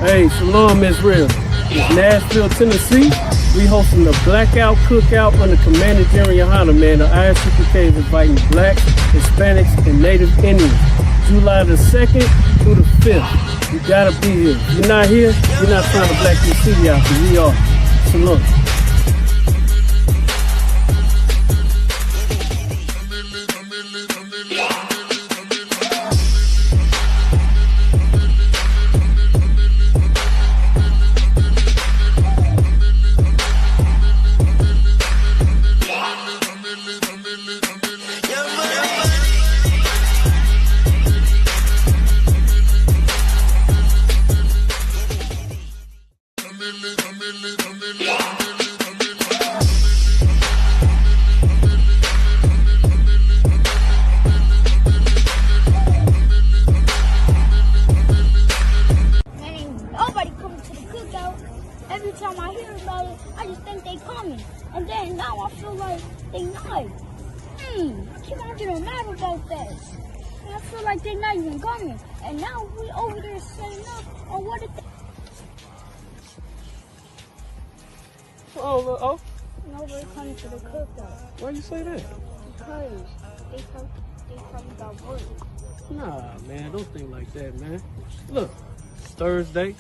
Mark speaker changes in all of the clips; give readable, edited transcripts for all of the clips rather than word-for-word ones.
Speaker 1: Hey, Shalom Israel. It's Nashville, Tennessee. We hosting the Blackout Cookout under Commander Jerry Yohana, man. The ISUPK is inviting blacks, Hispanics, and Native Indians. July the 2nd through the 5th. You gotta be here. If you're not here, you're not trying to black your city out, because we are. Shalom.
Speaker 2: Nobody comes to the cookout. Every time I hear about it, I just think they coming. And then now I feel like they not. I keep on getting mad about that. And I feel like they not even coming. And now we over there saying no on what it
Speaker 1: Oh,
Speaker 2: Nobody coming to the cookout.
Speaker 1: why you say that?
Speaker 2: Because they come about work.
Speaker 1: Nah, man, don't think like that, man. Look, it's Thursday,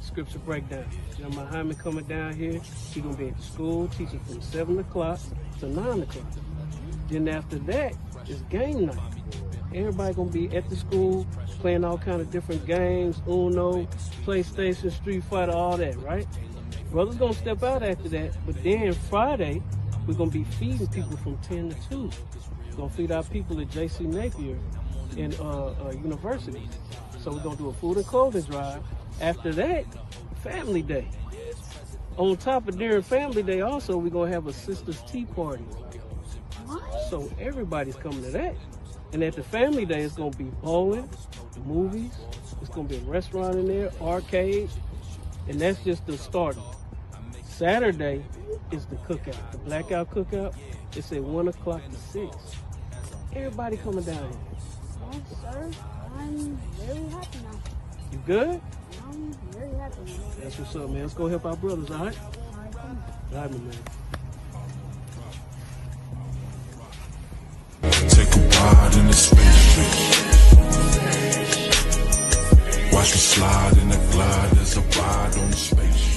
Speaker 1: scripture breakdown. Now, Muhammad coming down here. He gonna be at the school teaching from 7 o'clock to 9 o'clock. Then after that, it's game night. Everybody gonna be at the school playing all kind of different games, Uno, PlayStation, Street Fighter, all that, right? Brothers gonna step out after that, but then Friday, we're gonna be feeding people from 10 to 2. We're gonna feed our people at JC Napier in university. So we're gonna do a food and clothing drive. After that, family day. On top of during family day, also we're gonna have a sisters tea party. So everybody's coming to that. And at the family day, it's gonna be bowling, movies. It's gonna be a restaurant in there, arcade, and that's just the start. Saturday is the cookout, the blackout cookout. It's at 1 o'clock to 6. Everybody coming down here.
Speaker 2: Oh, sir, I'm very happy now.
Speaker 1: You good?
Speaker 2: I'm very happy now.
Speaker 1: That's what's up, man. Let's go help our brothers, all right? All right, my man.
Speaker 3: Take a ride in the spaceship. Watch me slide in the glide. There's a ride on the spaceship.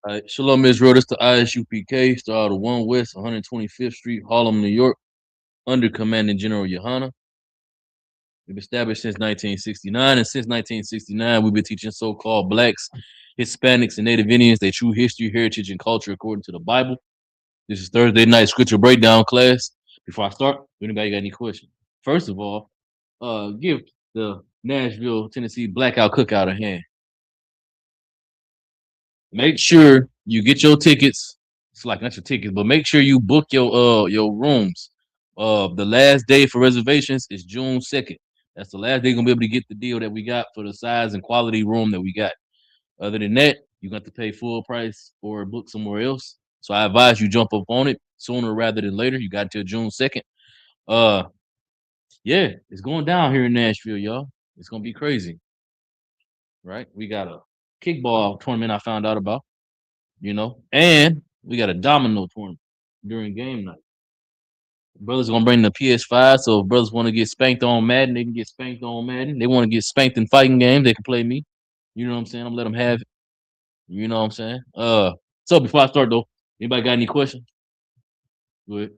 Speaker 4: All right, Shalom Israel. This the ISUPK, Star of the One West, 125th Street, Harlem, New York, under Commanding General Yohana. We've been established since 1969, and since 1969, we've been teaching so-called blacks, Hispanics, and Native Indians their true history, heritage, and culture according to the Bible. This is Thursday night scripture breakdown class. Before I start, anybody got any questions? First of all, give the Nashville, Tennessee Blackout Cookout a hand. Make sure you get your tickets. It's like not your tickets, but make sure you book your rooms. The last day for reservations is June 2nd. That's the last day you're gonna be able to get the deal that we got for the size and quality room that we got. Other than that, you got to pay full price or book somewhere else. So I advise you jump up on it sooner rather than later. You got until June 2nd. Yeah, it's going down here in Nashville, y'all. It's gonna be crazy. Right? We got a kickball tournament I found out about, and we got a domino tournament during game night. Brothers gonna bring the PS5, so if brothers want to get spanked on Madden, they can get spanked on Madden. They want to get spanked in fighting games, they can play me. You know what I'm saying? I'm gonna let them have it. You know what I'm saying? So before I start though, anybody got any questions? Go ahead.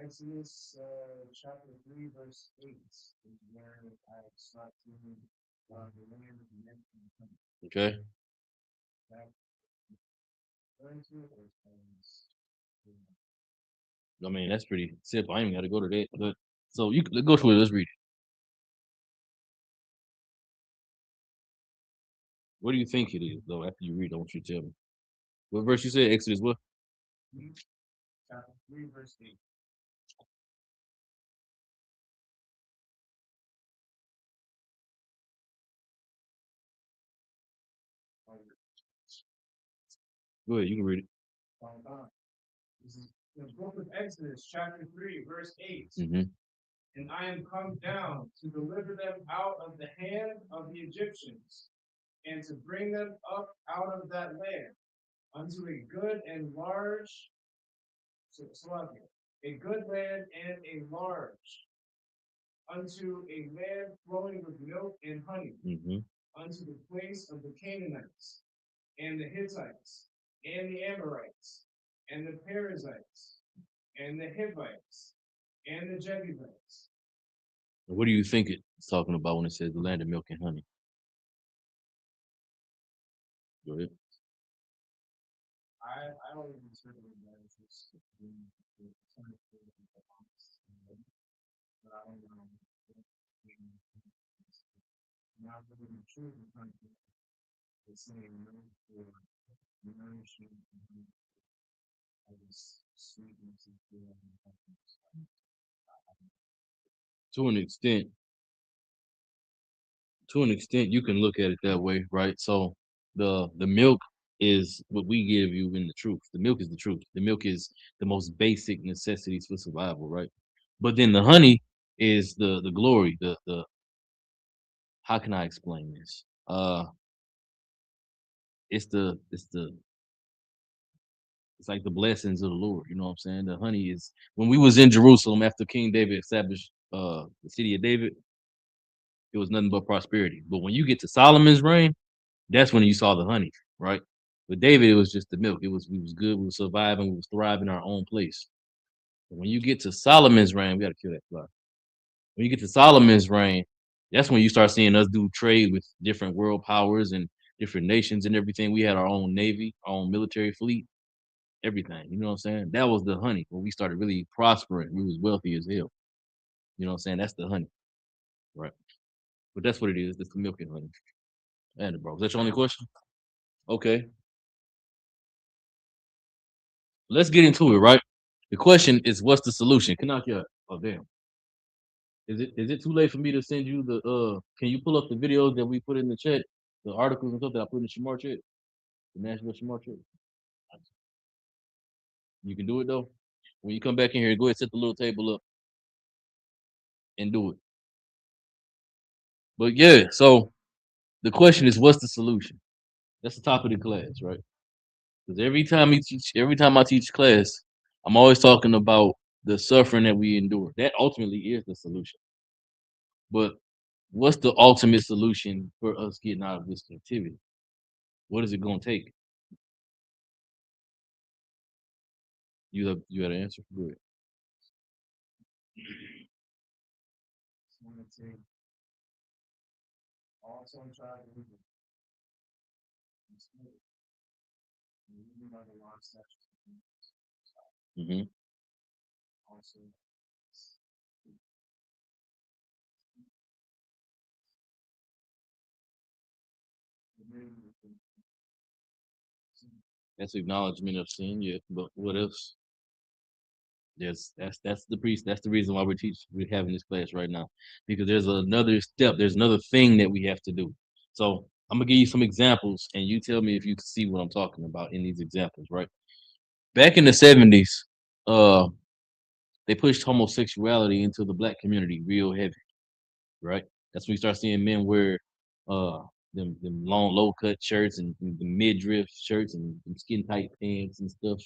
Speaker 5: Exodus chapter 3, verse 8 is where I start to the land of the nation.
Speaker 4: Okay. I mean, that's pretty simple. I ain't even got to go to that. But so you let's go to it. Let's read it. What do you think it is, though? After you read, I want you to tell me. What verse you said? Exodus what?
Speaker 5: Chapter 3, verse 8.
Speaker 4: Go ahead, you can read it.
Speaker 5: This is the book of Exodus, chapter 3, verse 8.
Speaker 4: Mm-hmm.
Speaker 5: And I am come down to deliver them out of the hand of the Egyptians, and to bring them up out of that land unto a good and large, a good land and a large, unto a land flowing with milk and honey,
Speaker 4: Mm-hmm.
Speaker 5: unto the place of the Canaanites, and the Hittites, and the Amorites, and the Perizzites, and the Hivites, and the Jebusites.
Speaker 4: What do you think it's talking about when it says the land of milk and honey? Go ahead.
Speaker 5: I don't even consider that as just but I don't know. Not really the truth of country. The same for nourishment and I just sweetness and feel.
Speaker 4: To an extent, you can look at it that way, right? So the milk is what we give you in the truth. The milk is the truth. The milk is the most basic necessities for survival, right? But then the honey is the glory, the how can I explain this? It's like the blessings of the Lord. You know what I'm saying? The honey is when we was in Jerusalem after King David established the city of David, it was nothing but prosperity. But when you get to Solomon's reign, that's when you saw the honey, right? With David, it was just the milk. We was good, we was surviving, we was thriving in our own place. But when you get to Solomon's reign, we gotta kill that fly. When you get to Solomon's reign, that's when you start seeing us do trade with different world powers and different nations and everything. We had our own navy, our own military fleet, everything. You know what I'm saying? That was the honey when we started really prospering. We was wealthy as hell. You know what I'm saying? That's the honey, right? But that's what it is. That's the milk and honey. And bro, is that your only question? Okay, let's get into it, right? The question is, what's the solution? Can I get? Oh damn. Is it too late for me to send you the can you pull up the videos that we put in the chat, the articles and stuff that I put in the Shamar chat, the National Shamar chat? You can do it though. When you come back in here, go ahead, set the little table up and do it. But yeah, so the question is, what's the solution? That's the top of the class, right? Because every time I teach class, I'm always talking about the suffering that we endure. That ultimately is the solution. But what's the ultimate solution for us getting out of this captivity? What is it going to take? You had an answer? Go ahead.
Speaker 5: Just want to take all some try to do it. Even by the law statutes.
Speaker 4: Mm-hmm.
Speaker 5: Also,
Speaker 4: That's acknowledgement of sin, yeah. But what else? That's the priest. That's the reason why we're having this class right now. Because there's another step, there's another thing that we have to do. So I'm gonna give you some examples and you tell me if you can see what I'm talking about in these examples, right? Back in the 70s, uh they pushed homosexuality into the black community real heavy, right? That's when you start seeing men wear uh them long low cut shirts and the midriff shirts and them skin tight pants and stuff.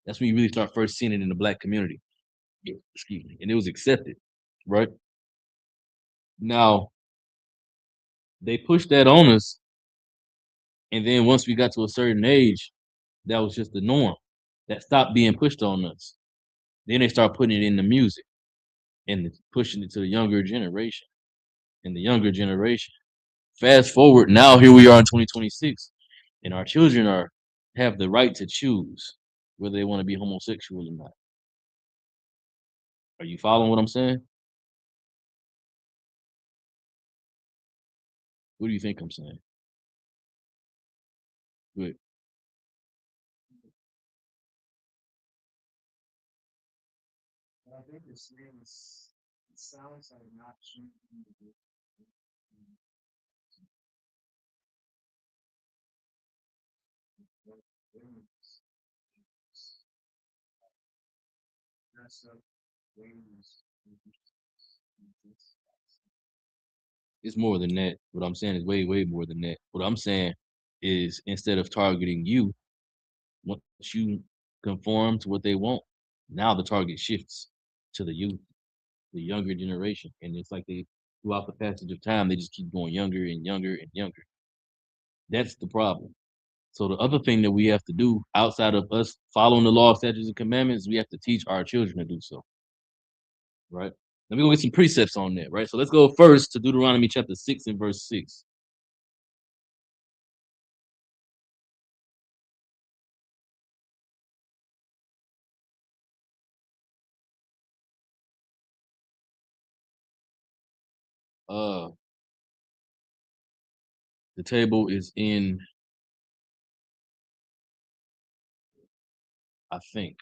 Speaker 4: That's when you really start first seeing it in the black community. Yeah, excuse me. And it was accepted, right? Now they pushed that on us, and then once we got to a certain age, that was just the norm. That stopped being pushed on us. Then they start putting it in the music and pushing it to the younger generation. And the younger generation. Fast forward, now here we are in 2026, and our children have the right to choose whether they want to be homosexual or not. Are you following what I'm saying? What do you think I'm saying? Good.
Speaker 5: but I think the same is, it sounds like not choosing to do.
Speaker 4: It's more than that. What I'm saying is way, way more than that. What I'm saying is instead of targeting you, once you conform to what they want, now the target shifts to the youth, the younger generation. And it's like they, throughout the passage of time, they just keep going younger and younger and younger. That's the problem. So the other thing that we have to do outside of us following the law, statutes, and commandments, we have to teach our children to do so. Right? Let me go get some precepts on that, right? So let's go first to Deuteronomy chapter 6 and verse 6. The table is in, I think.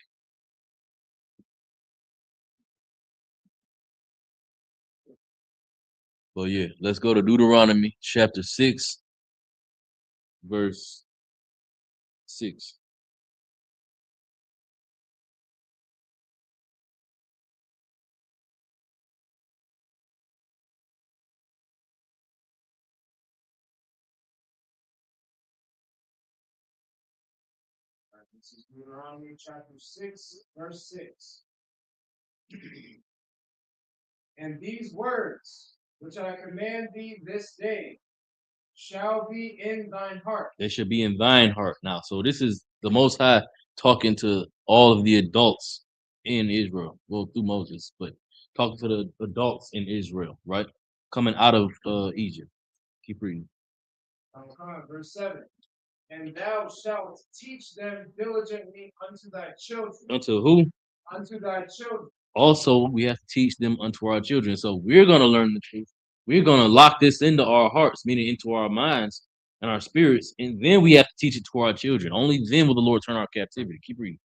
Speaker 4: Well, yeah, let's go to Deuteronomy chapter 6, verse 6.
Speaker 5: This is Deuteronomy chapter 6, verse 6. And these words which I command thee this day shall be in thine heart.
Speaker 4: They should be in thine heart now. So this is the Most High talking to all of the adults in Israel. Well, through Moses, but talking to the adults in Israel, right? Coming out of Egypt. Keep reading.
Speaker 5: Verse 7. And thou shalt teach them diligently unto thy children.
Speaker 4: Unto who?
Speaker 5: Unto thy children.
Speaker 4: Also, we have to teach them unto our children. So we're going to learn the truth. We're going to lock this into our hearts, meaning into our minds and our spirits. And then we have to teach it to our children. Only then will the Lord turn our captivity. Keep reading.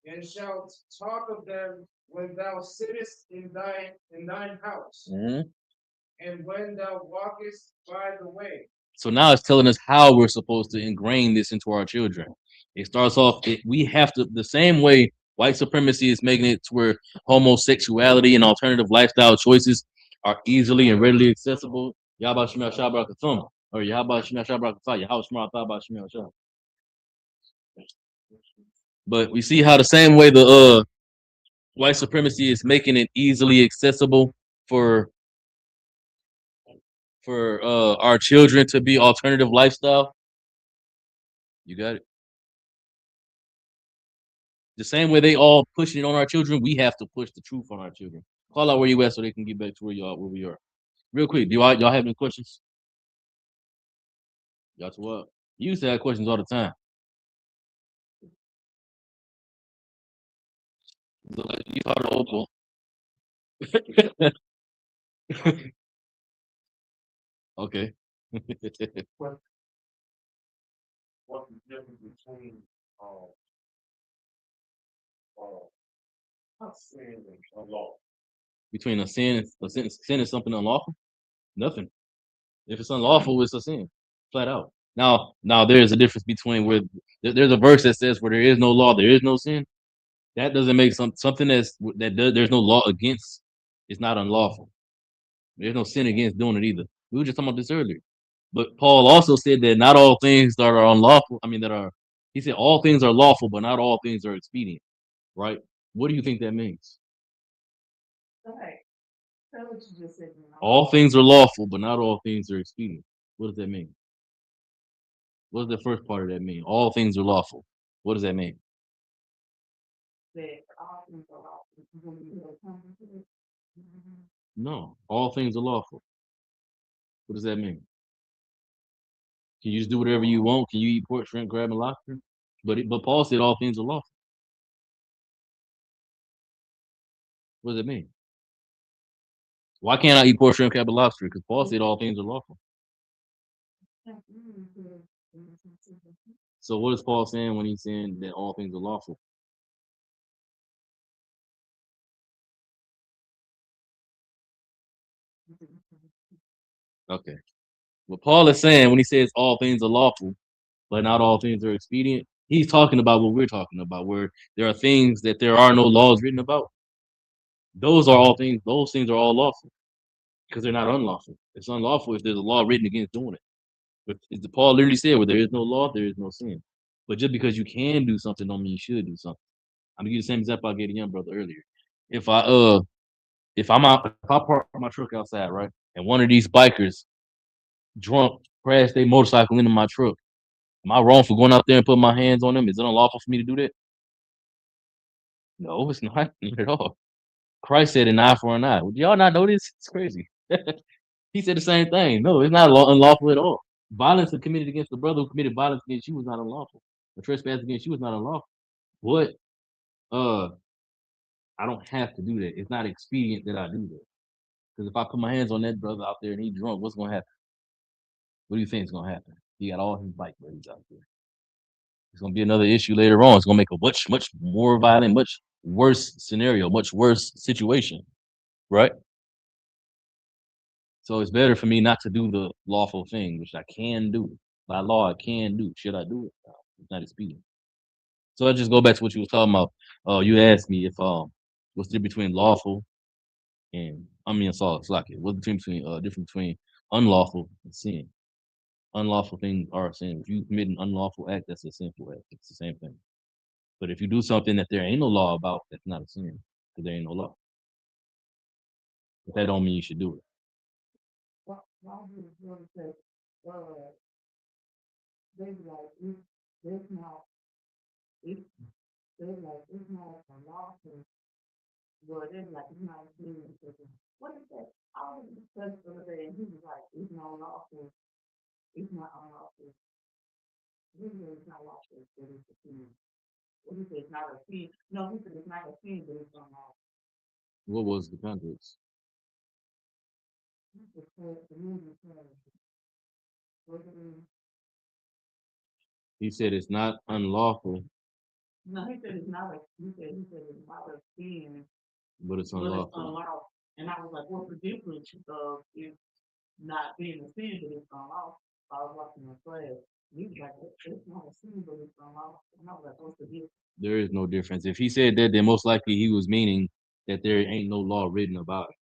Speaker 5: And shalt talk of them when thou sittest in thine house, and when thou walkest by the way. So
Speaker 4: now it's telling us how we're supposed to ingrain this into our children. It starts off, we have to, the same way white supremacy is making it to where homosexuality and alternative lifestyle choices are easily and readily accessible. Yahba Shemel Shabbat or Yahba Shemel Shabbat Yahba Shemel Shemel Shabbat. But we see how the same way the white supremacy is making it easily accessible for our children to be alternative lifestyle. You got it. The same way they all pushing it on our children, we have to push the truth on our children. Call out where you at so they can get back to where we are. Real quick, do y'all have any questions? Y'all to what? You used to have questions all the time. You are open. Okay.
Speaker 5: What's the difference between sin and law?
Speaker 4: Between a sin and something unlawful? Nothing. If it's unlawful, it's a sin, flat out. Now there is a difference between where there's a verse that says where there is no law, there is no sin. That doesn't make something there's no law against. It's not unlawful. There's no sin against doing it either. We were just talking about this earlier. But Paul also said that not all things that are unlawful. He said all things are lawful, but not all things are expedient. Right? What do you think that means?
Speaker 6: Okay. That's what you just said.
Speaker 4: All things are lawful, but not all things are expedient. What does that mean? What does the first part of that mean? All things are lawful. What does that mean? No, all things are lawful. What does that mean? Can you just do whatever you want? Can you eat pork, shrimp, crab, and lobster? But Paul said all things are lawful. What does it mean? Why can't I eat pork, shrimp, crab, and lobster? Because Paul said all things are lawful. So what is Paul saying when he's saying that all things are lawful? Okay. What Paul is saying when he says all things are lawful, but not all things are expedient. He's talking about what we're talking about, where there are things that there are no laws written about. Those are all things. Those things are all lawful because they're not unlawful. It's unlawful if there's a law written against doing it. But as the Paul literally said, where there is no law, there is no sin. But just because you can do something, don't mean you should do something. I'm gonna give you the same example I gave a young brother earlier. If I if I park my truck outside, right, and one of these bikers drunk crash their motorcycle into my truck, am I wrong for going out there and putting my hands on them? Is it unlawful for me to do that? No, it's not, not at all. Christ said an eye for an eye. Would y'all not know this? It's crazy. He said the same thing. No, it's not unlawful at all. Violence committed against the brother who committed violence against you was not unlawful. The trespass against you was not unlawful. But uh, I don't have to do that. It's not expedient that I do that. Because if I put my hands on that brother out there and he's drunk, what's gonna happen? What do you think is gonna happen? He got all his bike buddies out there. It's gonna be another issue later on. It's gonna make a much more violent, much worse scenario, much worse situation, right? So it's better for me not to do the lawful thing, which I can do. By law, I can do. Should I do it? No, it's not expedient. So I just go back to what you was talking about. You asked me if what's the difference between lawful and sorry, like it. What's the difference between unlawful and sin? Unlawful things are sin. If you commit an unlawful act, that's a sinful act. It's the same thing. But if you do something that there ain't no law about, that's not a sin because there ain't no law. But that don't mean you should do it.
Speaker 6: Why would you want to say, they like, there's not, it's, they're like, it's not a lawful, well, they're like, it's not a human person. What is that? I was discussing the other day, and he was like, it's not lawful, it's not unlawful. This is not lawful, but it's a sin. What he said, it's not a sin. No, he said it's not a sin, but it's unlawful.
Speaker 4: What was the context?
Speaker 6: He said, the movie said, what it is.
Speaker 4: He said it's not unlawful,
Speaker 6: No, he said it's not a, he said it's not a sin,
Speaker 4: but it's
Speaker 6: but it's
Speaker 4: unlawful.
Speaker 6: unlawful. And I was like, what's the difference of it not being a sin, but it's unlawful? I was watching the class. He was like, it's not a sin, but it's unlawful. And I was like, what's the difference?
Speaker 4: There is no difference. If he said that, then most likely he was meaning that there ain't no law written about it.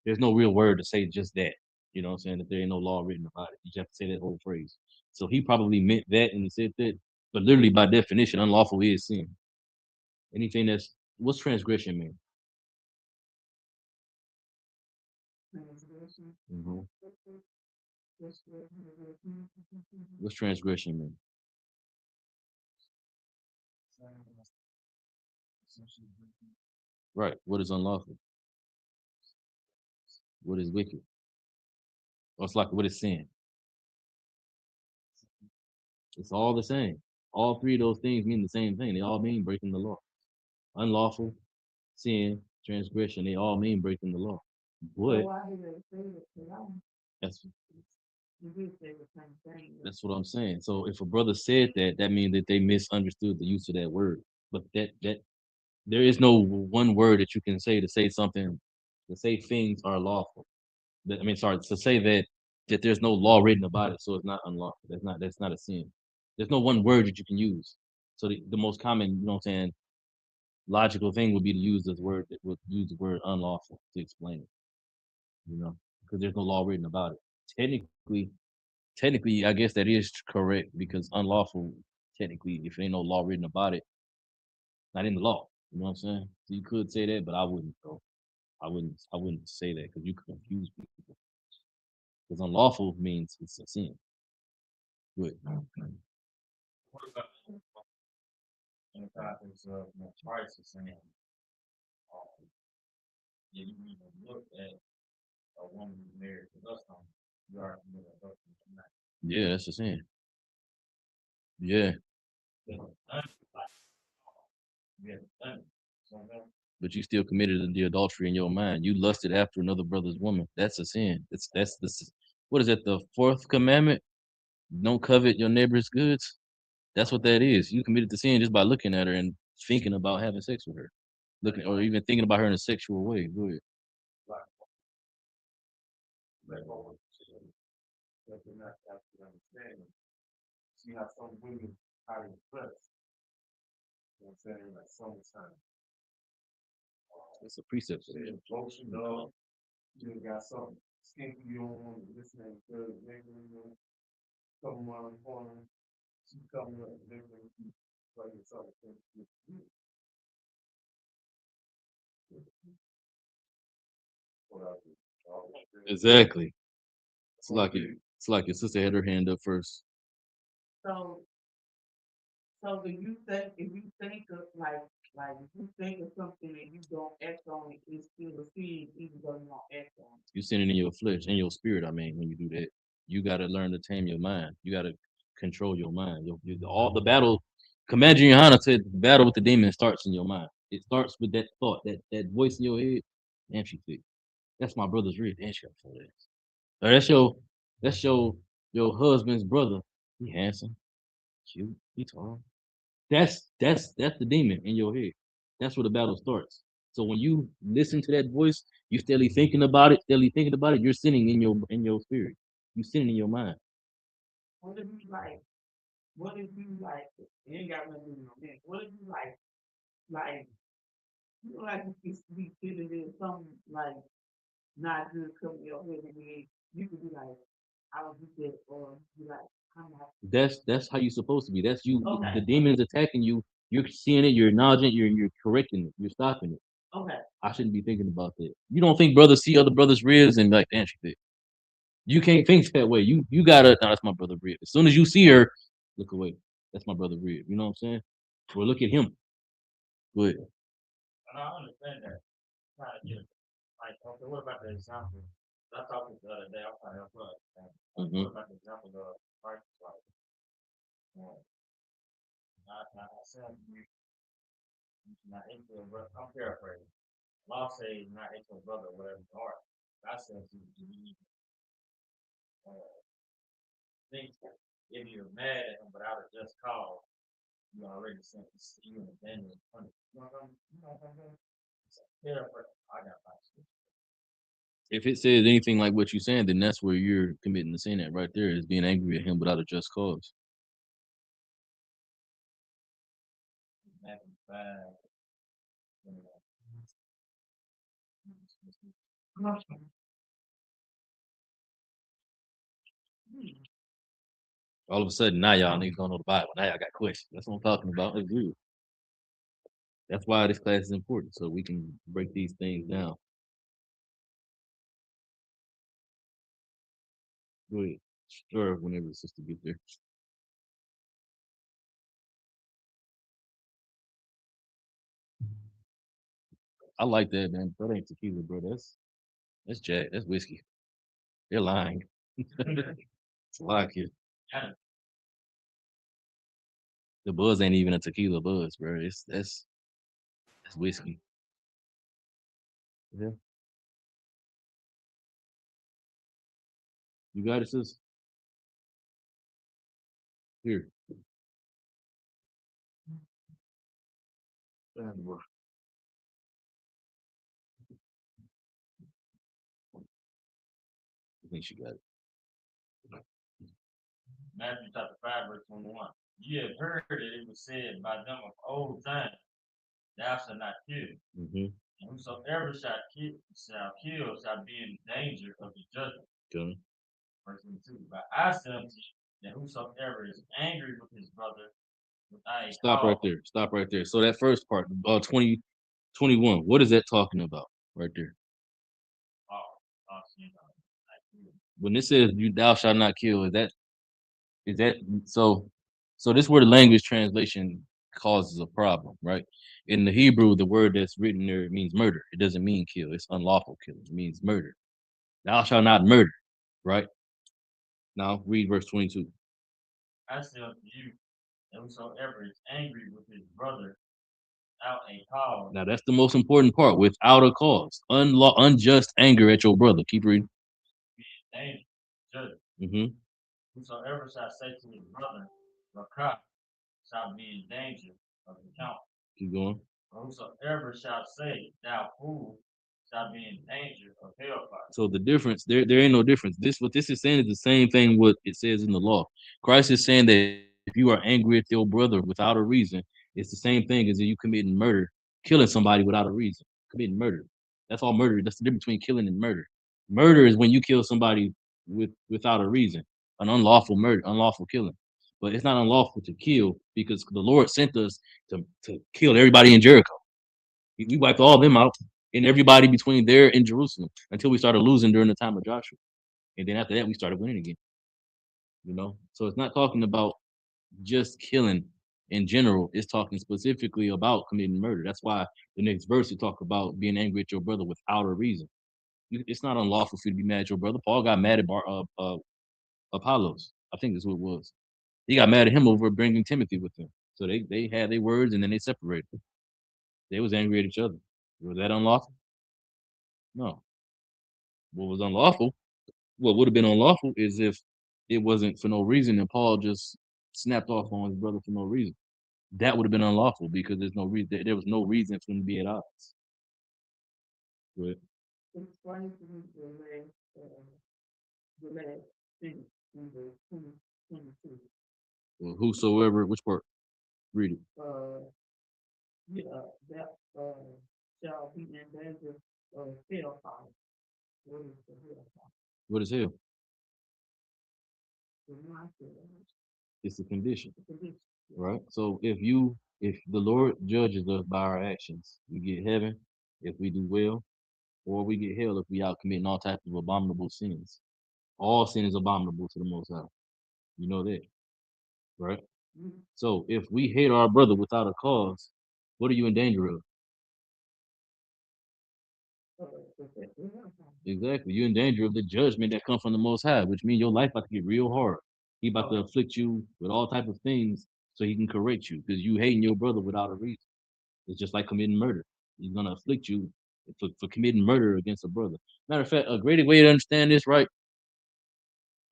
Speaker 4: There's no real word to say just that. You know what I'm saying? That there ain't no law written about it. You just have to say that whole phrase. So he probably meant that and he said that. But literally by definition, unlawful is sin. Anything that's what's transgression mean?
Speaker 6: Transgression.
Speaker 4: Mm-hmm.
Speaker 6: What's transgression?
Speaker 4: What's transgression mean? Right. What is unlawful? What is wicked? What's like what is sin? It's all the same. All three of those things mean the same thing. They all mean breaking the law. Unlawful, sin, transgression, they all mean breaking the law. But
Speaker 6: Why did they say it?
Speaker 4: that's
Speaker 6: You did say the same thing.
Speaker 4: that's what I'm saying. So if a brother said that, that means that they misunderstood the use of that word. But that there is no one word that you can say to say something to say things are lawful. Sorry, to say that there's no law written about it, so it's not unlawful. That's not a sin. There's no one word that you can use. So the most common, you know what I'm saying, logical thing would be to use this word that would use the word unlawful to explain it, because there's no law written about it. Technically, I guess that is correct because unlawful, technically, if there ain't no law written about it, not in the law. You know what I'm saying? So you could say that, but I wouldn't. Though. I wouldn't say that because you could confuse people. Because unlawful means it's a sin. Good.
Speaker 5: What about in the context of Christ is saying, if you even look at a woman who's married to us, you are committing adultery tonight.
Speaker 4: Yeah, that's a sin. Yeah, but you still committed the adultery in your mind. You lusted after another brother's woman. That's a sin. What is that? The fourth commandment? Don't covet your neighbor's goods. That's what that is. You committed the sin just by looking at her and thinking about having sex with her, looking or even thinking about her in a sexual way. Go ahead.
Speaker 5: see how some women how they dress. You know what I'm saying? Like summertime.
Speaker 4: It's a precept.
Speaker 5: Shit, lotion up. You got something skinky on, this and that, come around the corner, she coming up, and everything, like it's all the thing.
Speaker 4: Exactly. It's like your sister had her hand up first.
Speaker 6: So do you think if you think of like if you think of something and you don't act on it, it's still a sin even though you don't act on it?
Speaker 4: You sinning in your flesh, in your spirit. I mean, when you do that, you got to learn to tame your mind. You got to control your mind. All the battle. Commander Johanna said the battle with the demon starts in your mind. It starts with that thought, that voice in your head. Damn, she thick. That's my brother's rib. Damn, she got for that. Or that's your husband's brother. He handsome, cute, he tall. That's the demon in your head. That's where the battle starts. So when you listen to that voice, you steadily thinking about it, you're sinning in your spirit. You sinning in your mind.
Speaker 6: What if you like? What if you like? It ain't got nothing to do with it. What if you like you know, like you can be feeling in something like not good coming your head and then you could be like, I would do that, or be like, I'm not.
Speaker 4: That's how you're supposed to be. That's you.
Speaker 6: Okay.
Speaker 4: The demon is attacking you. You're seeing it. You're acknowledging it. You're correcting it. You're stopping it.
Speaker 6: Okay.
Speaker 4: I shouldn't be thinking about that. You don't think brothers see other brothers' ribs and like, damn, she thick. You can't think that way. You gotta. No, that's my brother rib. As soon as you see her, look away. That's my brother rib. You know what I'm saying? Or look at him. Go ahead.
Speaker 7: And I understand that. Trying to get like, okay, what about the example? I talked the other day, I'm trying to help us.
Speaker 4: Mhm.
Speaker 7: What about the example of Christ? Like, I said, you not into a brother. I'm paraphrasing. Law says not into a brother, whatever you are. I said, you think if you're mad at him without a just cause, you already sent you in the Daniel. You know what I'm saying? It's a paraphrase. I got my
Speaker 4: If it says anything like what you're saying, then that's where you're committing the sin at right there, is being angry at him without a just cause.
Speaker 7: Matthew 5.
Speaker 4: All of a sudden, now y'all niggas don't know the Bible. Now y'all got questions. That's what I'm talking about. That's good. That's why this class is important, so we can break these things down. Go ahead. Sure, whenever the sister gets there. I like that, man. That ain't tequila, bro. That's Jack. That's whiskey. They're lying. It's a lie, kid. The buzz ain't even a tequila buzz, bro. That's whiskey. Yeah. You got it, sis? Here. I think she got it.
Speaker 7: Matthew chapter 5, verse 21. Ye have heard that it was said by them of old time, thou shalt not kill.
Speaker 4: Mm-hmm.
Speaker 7: And whosoever shall kill shall be in danger of the judgment.
Speaker 4: Okay.
Speaker 7: Verse 22. But I say unto you that whosoever is angry with his brother without a
Speaker 4: Stop right there. Stop right there. So that first part, 21, what is that talking about right there? When it says you thou shalt not kill, is that so this is where the language translation causes a problem, right? In the Hebrew, the word that's written there means murder. It doesn't mean kill. It's unlawful killing. It means murder. Thou shalt not murder, right? Now read verse 22.
Speaker 7: I say unto you that whosoever is angry with his brother without a cause.
Speaker 4: Now that's the most important part. Without a cause, unjust anger at your brother. Keep reading.
Speaker 7: Danger, judgment.
Speaker 4: Mm-hmm.
Speaker 7: Whosoever shall say to his brother, Rakah, shall be in danger of the count.
Speaker 4: Keep going.
Speaker 7: Or whosoever shall say, thou fool, shall be in danger of hellfire.
Speaker 4: So the difference, there ain't no difference. What this is saying is the same thing what it says in the law. Christ is saying that If you are angry at your brother without a reason, it's the same thing as if you committing murder, killing somebody without a reason, committing murder. That's all murder. That's the difference between killing and murder. Murder is when you kill somebody without a reason, an unlawful murder, unlawful killing. But it's not unlawful to kill because the Lord sent us to kill everybody in Jericho. We wiped all them out and everybody between there and Jerusalem until we started losing during the time of Joshua. And then after that, we started winning again. So it's not talking about just killing in general. It's talking specifically about committing murder. That's why the next verse you talk about being angry at your brother without a reason. It's not unlawful for you to be mad at your brother. Paul got mad at Apollos. I think that's what it was. He got mad at him over bringing Timothy with him. So they had their words and then they separated. They was angry at each other. Was that unlawful? No. What was unlawful? What would have been unlawful is if it wasn't for no reason and Paul just snapped off on his brother for no reason. That would have been unlawful because there's no reason. There was no reason for him to be at odds. But
Speaker 6: Explain to me the last thing in the 22.
Speaker 4: well, whosoever, which part? Read it.
Speaker 6: Yeah, that shall be in danger of hellfire. What is the hellfire?
Speaker 4: What is hell?
Speaker 6: The mind
Speaker 4: It's a condition,
Speaker 6: the condition.
Speaker 4: right? So if the Lord judges us by our actions, we get heaven if we do well, or we get hell if we out committing all types of abominable sins. All sin is abominable to the Most High. You know that, right?
Speaker 6: Mhm.
Speaker 4: So if we hate our brother without a cause, what are you in danger of?
Speaker 6: The hellfire.
Speaker 4: Exactly. You're in danger of the judgment that comes from the Most High, which means your life about to get real hard. He about to afflict you with all type of things so he can correct you because you hating your brother without a reason. It's just like committing murder. He's gonna afflict you for committing murder against a brother. Matter of fact, a great way to understand this, right?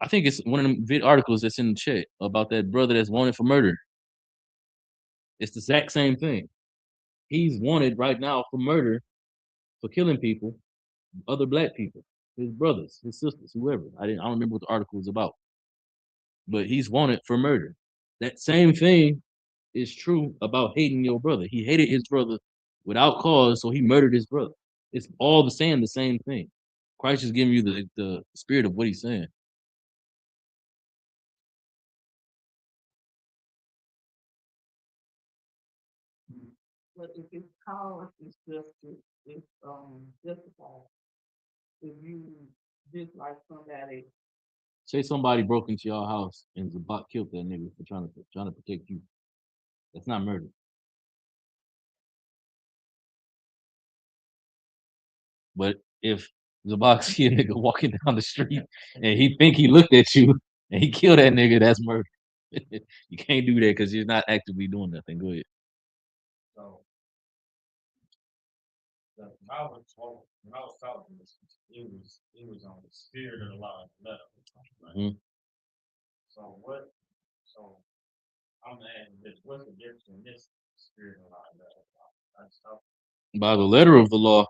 Speaker 4: I think it's one of them articles that's in the chat about that brother that's wanted for murder. It's the exact same thing. He's wanted right now for murder, for killing people, other black people, his brothers, his sisters, whoever. I don't remember what the article was about, but he's wanted for murder. That same thing is true about hating your brother. He hated his brother without cause, so he murdered his brother. It's all the same thing. Christ is giving you the spirit of what he's saying.
Speaker 6: But if it's cause, it's just it's justified. If you dislike somebody,
Speaker 4: Say somebody broke into your house and Zabak killed that nigga for trying to protect you. That's not murder. But if Zabak see a nigga walking down the street and he think he looked at you and he killed that nigga, that's murder. You can't do that because you're not actively doing nothing. Go ahead.
Speaker 7: So when I was talking this, it was on the spirit of the law letter. Right?
Speaker 4: Mhm.
Speaker 7: So I'm asking this, what's the difference in this spirit of the law letter? I just thought,
Speaker 4: By the letter of the law,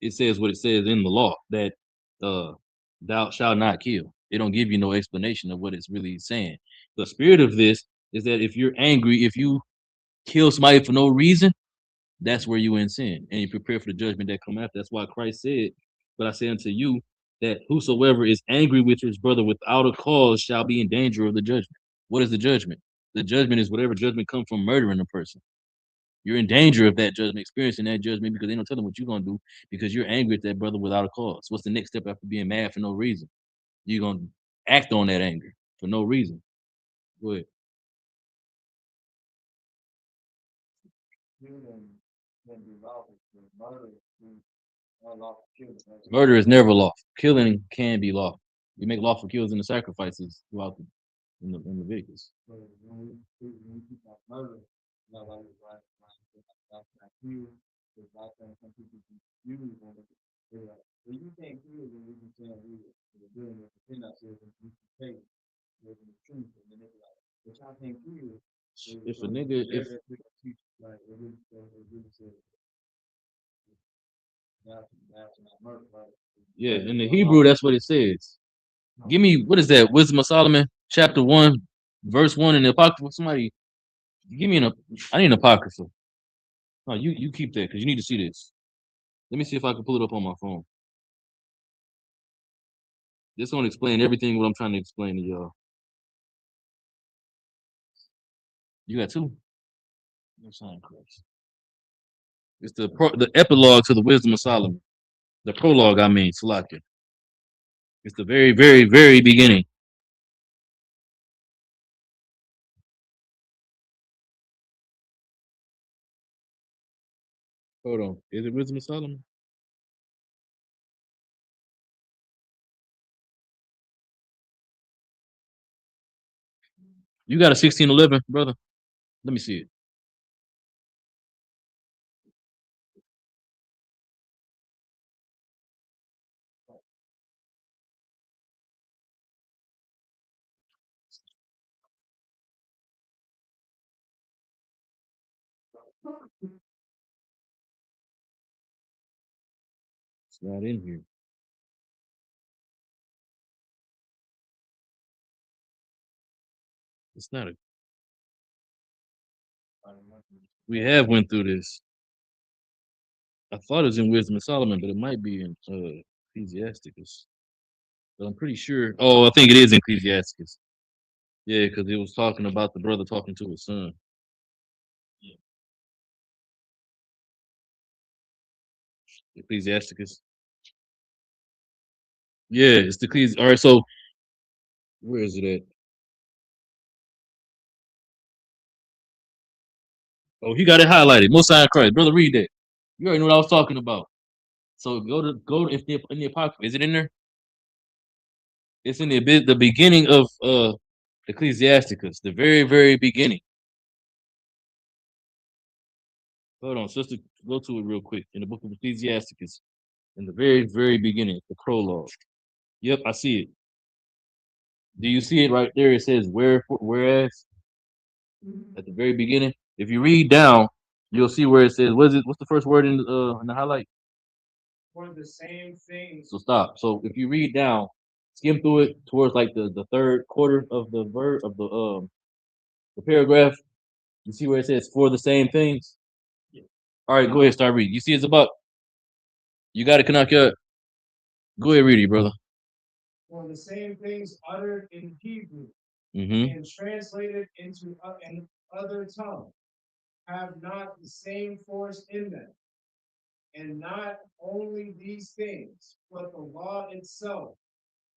Speaker 4: it says what it says in the law that thou shalt not kill. It don't give you no explanation of what it's really saying. The spirit of this is that if you're angry, if you kill somebody for no reason, that's where you in sin, and you prepare for the judgment that come after. That's why Christ said, "But I say unto you that whosoever is angry with his brother without a cause shall be in danger of the judgment." What is the judgment? The judgment is whatever judgment comes from murdering a person. You're in danger of that judgment, experiencing that judgment because they don't tell them what you're gonna do because you're angry at that brother without a cause. What's the next step after being mad for no reason? You're gonna act on that anger for no reason. Go ahead.
Speaker 7: killing can be lawful, murder is unlawful killing.
Speaker 4: Murder is never lawful. Killing can be lawful. We make lawful kills in the sacrifices throughout in Leviticus.
Speaker 7: So when we keep on murder, not like you, it's like some people use when they're like, well, you can't kill when we can tell we're doing it, they're not saying you can take it, living the truth, and then they're like, but y'all can't kill.
Speaker 4: If a nigga, if
Speaker 7: Like, it really said, that's not murder, right?
Speaker 4: yeah, in the Hebrew, that's what it says. Give me what is that? Wisdom of Solomon, chapter 1, verse 1 in the Apocrypha. Somebody give me I need an Apocrypha. No, you keep that because you need to see this. Let me see if I can pull it up on my phone. This gonna explain everything what I'm trying to explain to y'all. You got two? No sign Christ. It's the epilogue to the Wisdom of Solomon. The prologue, I mean, Salakia. It's the very, very, very beginning. Hold on. Is it Wisdom of Solomon? You got a 1611, brother? Let me see it. It's not in here. It's not a. We have went through this. I thought it was in Wisdom of Solomon, but it might be in Ecclesiasticus. But I'm pretty sure. Oh, I think it is in Ecclesiasticus. Yeah, because it was talking about the brother talking to his son. Yeah. Ecclesiasticus. Yeah, it's the Ecclesiasticus. All right, so where is it at? Oh, he got it highlighted. Mosiah Christ, brother. Read that. You already know what I was talking about. So go to if the in the Apocrypha. Is it in there? It's in the beginning of Ecclesiasticus, the very, very beginning. Hold on, sister, go to it real quick. In the book of Ecclesiasticus, in the very, very beginning, the prologue. Yep, I see it. Do you see it right there? It says whereas at the very beginning. If you read down, you'll see where it says what's the first word in the highlight?
Speaker 5: For the same things.
Speaker 4: So stop. So if you read down, skim through it towards like the third quarter of the verse of the paragraph. You see where it says for the same things? Yeah. All right, go ahead, start reading. You see it's about you got it, Kanaka. Go ahead, read it, brother.
Speaker 5: For the same things uttered in Hebrew
Speaker 4: Mm-hmm.
Speaker 5: and translated into an other tongue have not the same force in them. And not only these things, but the law itself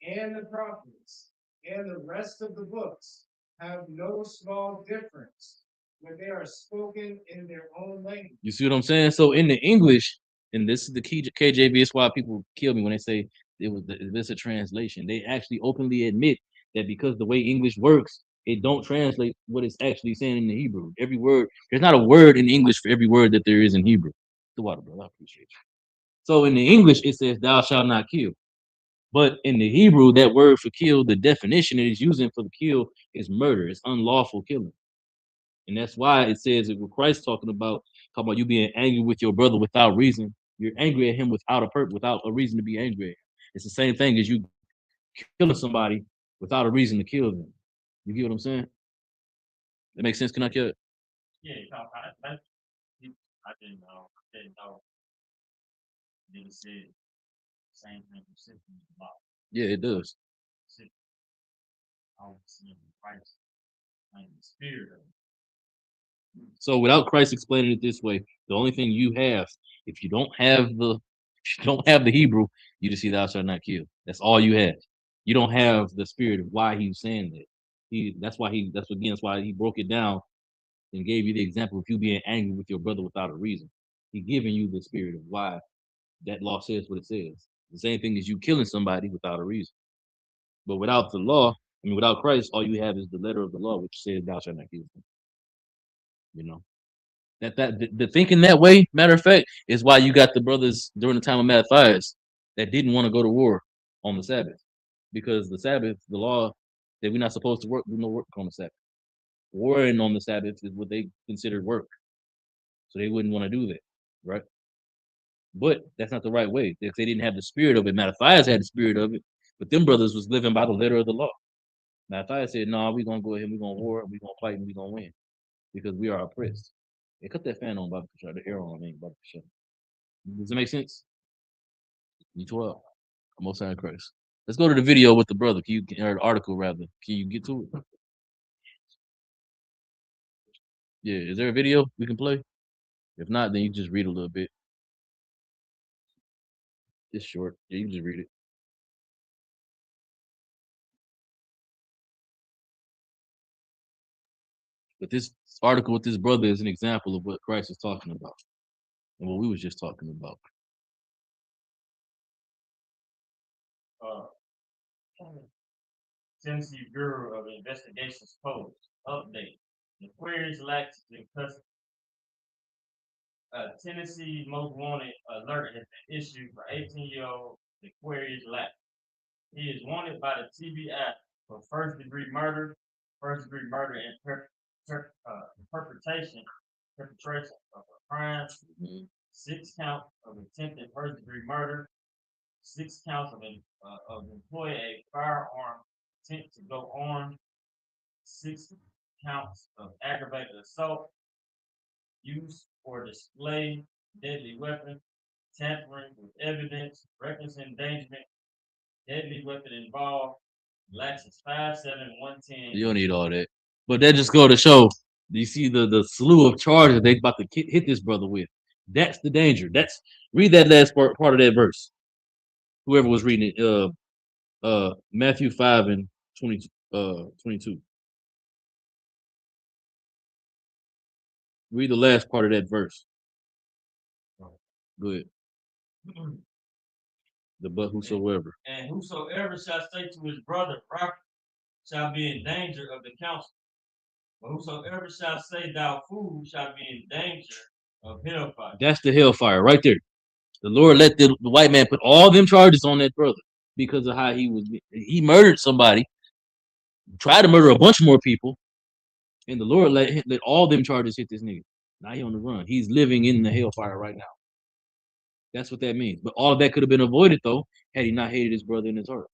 Speaker 5: and the prophets and the rest of the books have no small difference when they are spoken in their own language.
Speaker 4: You see what I'm saying? So in the English, and this is the key KJV, it's why people kill me when they say this a translation. They actually openly admit that because the way English works, it don't translate what it's actually saying in the Hebrew. Every word, there's not a word in English for every word that there is in Hebrew. The water, brother, I appreciate you. So in the English, it says thou shalt not kill. But in the Hebrew, that word for kill, the definition it is using for the kill is murder. It's unlawful killing. And that's why it says that with Christ talking about you being angry with your brother without reason, you're angry at him without a purpose, without a reason to be angry at him. It's the same thing as you killing somebody without a reason to kill them. You get what I'm saying? That makes sense, can I kill it?
Speaker 7: Yeah, no, I didn't know. I didn't know. It said same thing about.
Speaker 4: Yeah, it does.
Speaker 7: I was seeing Christ and the spirit of it.
Speaker 4: So without Christ explaining it this way, the only thing you have, if you don't have the Hebrew, you just see thou shalt not kill. That's all you have. You don't have the spirit of why he's saying that. That's why he broke it down and gave you the example of you being angry with your brother without a reason. He giving you the spirit of why that law says what it says. The same thing as you killing somebody without a reason. But without the law, without Christ, all you have is the letter of the law, which says thou shalt not kill. You know. The thinking that way, matter of fact, is why you got the brothers during the time of Mattathias that didn't want to go to war on the Sabbath. Because the Sabbath, the law that we're not supposed to do no work on the Sabbath. Warring on the Sabbath is what they considered work. So they wouldn't want to do that, right? But that's not the right way. If they didn't have the spirit of it, Mattathias had the spirit of it, but them brothers was living by the letter of the law. Now, if I had said, no, we're gonna go ahead, we're gonna war, we're gonna fight, and we're gonna win because we are oppressed. Hey, cut that fan on, Bobby Bashar, the air on, I mean, Bobby Bashar. Does it make sense? E12. Most High in Christ. Let's go to the video with the brother. Can you or the article rather? Can you get to it? Yeah, is there a video we can play? If not, then you just read a little bit. It's short. Yeah, you can just read it. But this article with this brother is an example of what Christ is talking about and what we was just talking about.
Speaker 8: Tennessee Bureau of Investigations Post update. The queries lax in custody. Tennessee most wanted alert has been issued for 18-year-old Aquarius Lack. He is wanted by the TBI for first-degree murder and perpetration of a crime, 6 counts of attempted first-degree murder, 6 counts of employing a firearm intent to go armed, 6 counts of aggravated assault, use or display deadly weapon, tampering with evidence, reckless endangerment, deadly weapon involved, Lexus 57110.
Speaker 4: You don't need all that. But that just go to show, you see the slew of charges they about to hit this brother with. That's the danger. That's read that last part of that verse. Whoever was reading it, Matthew 5 and 22. Read the last part of that verse. Good. The but whosoever.
Speaker 8: And whosoever shall say to his brother, Rock, shall be in danger of the council. But whosoever shall say, thou fool, shall be in danger of hellfire.
Speaker 4: That's the hellfire right there. The Lord let the white man put all them charges on that brother because of how he murdered somebody, tried to murder a bunch more people, and the Lord let all them charges hit this nigga. Now he on the run. He's living in the hellfire right now. That's what that means. But all of that could have been avoided though, had he not hated his brother in his heart.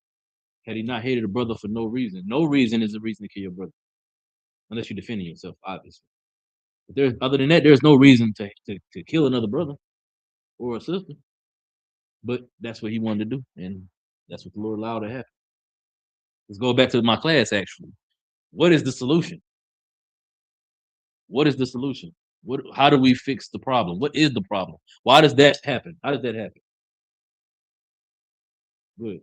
Speaker 4: Had he not hated a brother for no reason. No reason is a reason to kill your brother. Unless you're defending yourself, obviously. But there's other than that, there's no reason to kill another brother or a sister. But that's what he wanted to do, and that's what the Lord allowed to happen. Let's go back to my class actually. What is the solution? What is the solution? How do we fix the problem? What is the problem? Why does that happen? How does that happen? Good.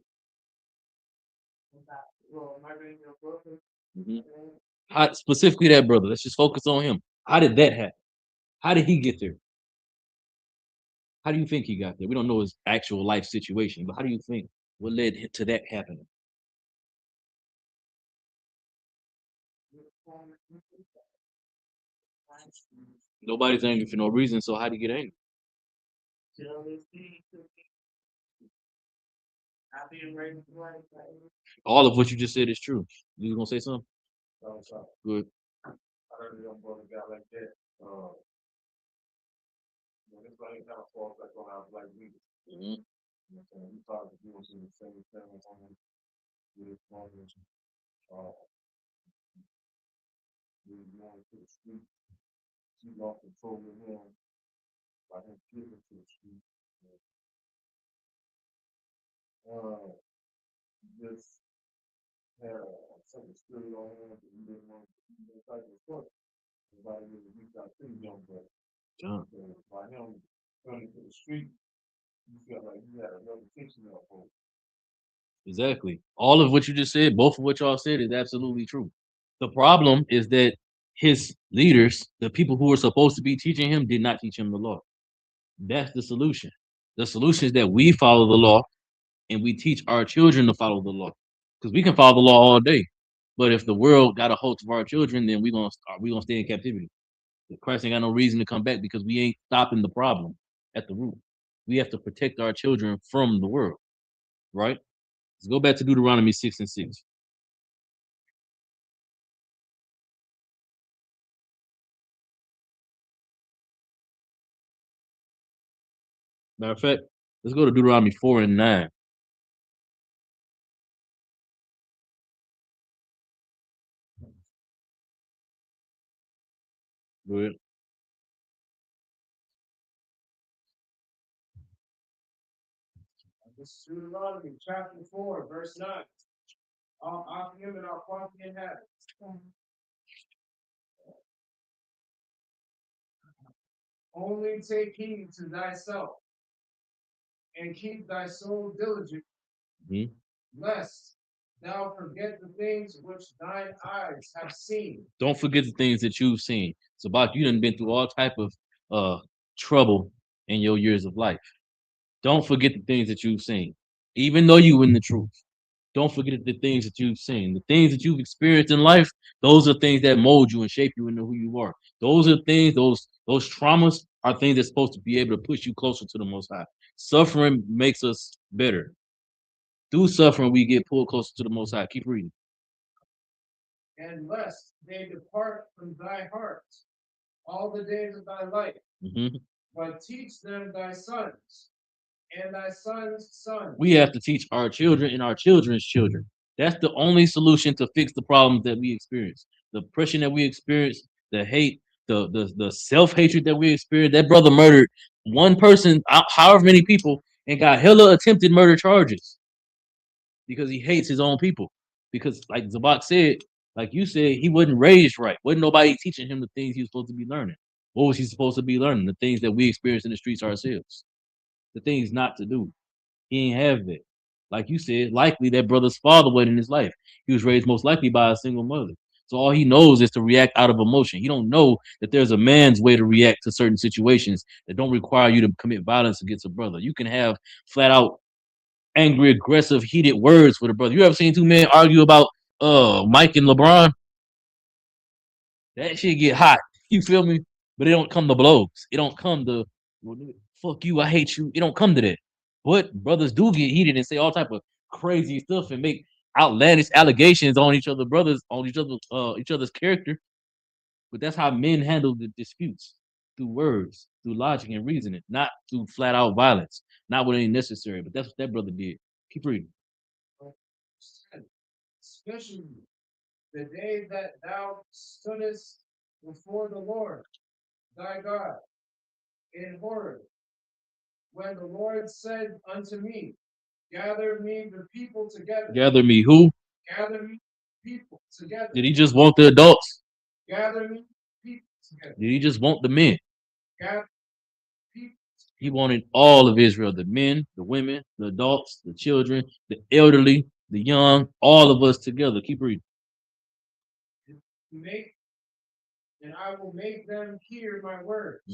Speaker 4: How, specifically that brother. Let's just focus on him. How did that happen? How did he get there? How do you think he got there? We don't know his actual life situation, but how do you think what led to that happening? Nobody's angry for no reason, so how do you get angry? All of what you just said is true. You gonna say something? Good.
Speaker 5: I heard a young brother got like that. It's like kind of falls back on our black leaders. You know what I'm saying? We talk to people in the same family home with his brothers. We going to the street. She lost control of him by him giving to the street. Just had something spirit on him that he didn't want to type of stuff. Everybody really reached out to the young brother. So by him turning to the street, you felt like you had a reputation of hope.
Speaker 4: Exactly. All of what you just said, both of what y'all said is absolutely true. The problem is that his leaders, the people who were supposed to be teaching him, did not teach him the law. That's the solution. The solution is that we follow the law and we teach our children to follow the law. Because we can follow the law all day. But if the world got a hold of our children, then we're gonna stay in captivity. Christ ain't got no reason to come back because we ain't stopping the problem at the root. We have to protect our children from the world, right? Let's go back to Deuteronomy 6 and 6. Matter of fact, let's go to Deuteronomy 4 and 9. Go ahead.
Speaker 5: This is Deuteronomy chapter 4, verse 9. All Akim and all Parthian habits. Only take heed to thyself, and keep thy soul diligent,
Speaker 4: Mhm.
Speaker 5: lest thou forget the things which thine eyes have seen.
Speaker 4: Don't forget the things that you've seen. It's about you done been through all type of trouble in your years of life. Don't forget the things that you've seen, even though you in the truth. Don't forget the things that you've seen, the things that you've experienced in life. Those are things that mold you and shape you into who you are. Those are things. Those traumas are things that's supposed to be able to push you closer to the Most High. Suffering makes us better. Through suffering, we get pulled closer to the Most High. Keep reading.
Speaker 5: And lest they depart from thy heart all the days of thy life,
Speaker 4: Mhm.
Speaker 5: but teach them thy sons and thy sons' sons.
Speaker 4: We have to teach our children and our children's children. That's the only solution to fix the problems that we experience. The oppression that we experience, the hate, the self-hatred that we experience. That brother murdered one person, however many people, and got hella attempted murder charges because he hates his own people. Because like Zabak said, like you said, he wasn't raised right. Wasn't nobody teaching him the things he was supposed to be learning. What was he supposed to be learning? The things that we experience in the streets ourselves. The things not to do. He ain't have that. Like you said, likely that brother's father wasn't in his life. He was raised most likely by a single mother. So all he knows is to react out of emotion. He don't know that there's a man's way to react to certain situations that don't require you to commit violence against a brother. You can have flat out angry, aggressive, heated words with a brother. You ever seen two men argue about Mike and LeBron? That shit get hot. You feel me? But it don't come to blows. It don't come to well, fuck you, I hate you. It don't come to that. But brothers do get heated and say all type of crazy stuff and make outlandish allegations on each other, brothers, on each other's character. But that's how men handle the disputes through words, through logic and reasoning, not through flat out violence, not when it ain't necessary. But that's what that brother did. Keep reading.
Speaker 5: Especially the day that thou stoodest before the Lord thy God in Horeb, when the Lord said unto me, gather me the people together.
Speaker 4: Gather me who?
Speaker 5: Gather me people together.
Speaker 4: Did he just want the adults?
Speaker 5: Gather me people together.
Speaker 4: Did he just want the men?
Speaker 5: Gather people.
Speaker 4: He wanted all of Israel, the men, the women, the adults, the children, the elderly, the young, all of us together. Keep reading.
Speaker 5: And I will make them hear my words,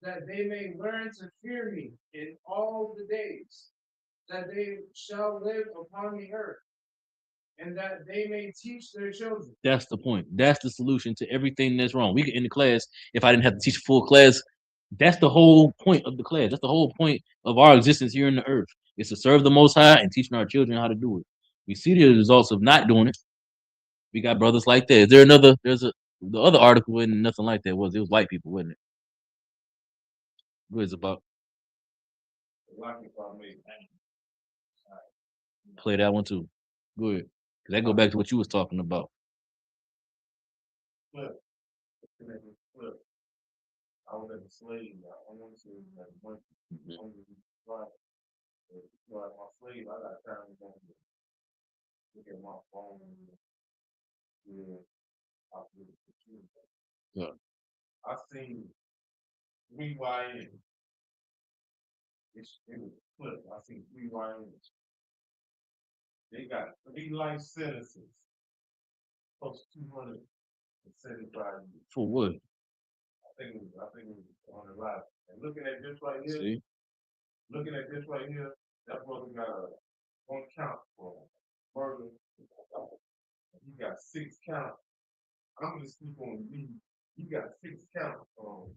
Speaker 5: that they may learn to fear me in all the days that they shall live upon the earth, and that they may teach their children.
Speaker 4: That's the point. That's the solution to everything that's wrong. We could end the class if I didn't have to teach a full class. That's the whole point of the class. That's the whole point of our existence here in the earth. It's to serve the Most High and teaching our children how to do it. We see the results of not doing it. We got brothers like that. Is there another? The other article wasn't nothing like that. Was it was white people, wasn't it? What is it about? Play that one too. Good. Cause that go back to what you was talking about.
Speaker 7: Flip. Flip. I was at the slave. I want to say that one. But my slave, I got time to look at my phone. Yeah, I feel the
Speaker 4: Yeah.
Speaker 7: I seen rewiring. It was flip. I seen rewiring. They got 3 life sentences, plus 275 years.
Speaker 4: For what?
Speaker 7: I think it was on the right. And looking at this right here,
Speaker 4: See?
Speaker 7: That brother got a 1 count for murder. He got 6 counts. I'm gonna speak on me. You got 6 counts on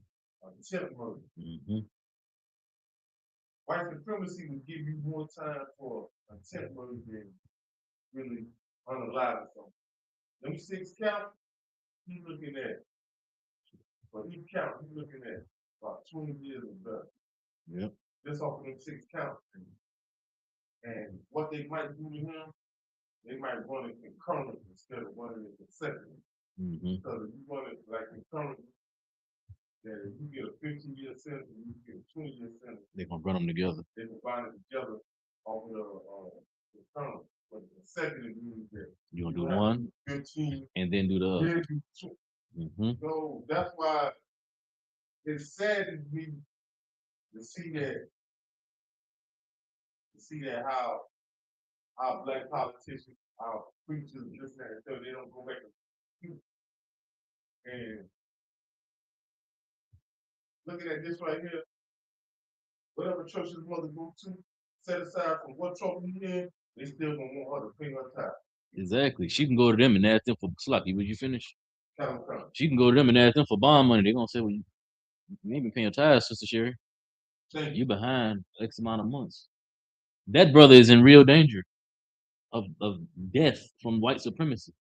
Speaker 7: attempt murder. White supremacy would give you more time for attempt murder than really unalive something. Them 6 counts, he's looking at, for each count, he's looking at about 20 years of death.
Speaker 4: Yep.
Speaker 7: Just off of them 6 counts. And what they might do to him, they might run it concurrently instead of running it consecutively. Because if you run it like concurrently, that if you get a 15-year sentence and you get a 20-year sentence,
Speaker 4: They're gonna run them together.
Speaker 7: they can bind it together off of the term. But the second degree is that
Speaker 4: You gonna do
Speaker 7: you have
Speaker 4: one
Speaker 7: 15
Speaker 4: and then do the other.
Speaker 7: years. So that's why it's sad to me to see that how our black politicians, our preachers, this and that, so they don't go back and speak. And looking at this right here, whatever church his mother go to, set aside from what trouble he in, they still gonna want her to pay her time.
Speaker 4: Exactly. She can go to them and ask them for Slocky. Would you finish?
Speaker 7: Come.
Speaker 4: She can go to them and ask them for bond money. They're gonna say, "Well, you ain't been paying your tithes, Sister Sherry. You behind X amount of months." That brother is in real danger of death from white supremacy.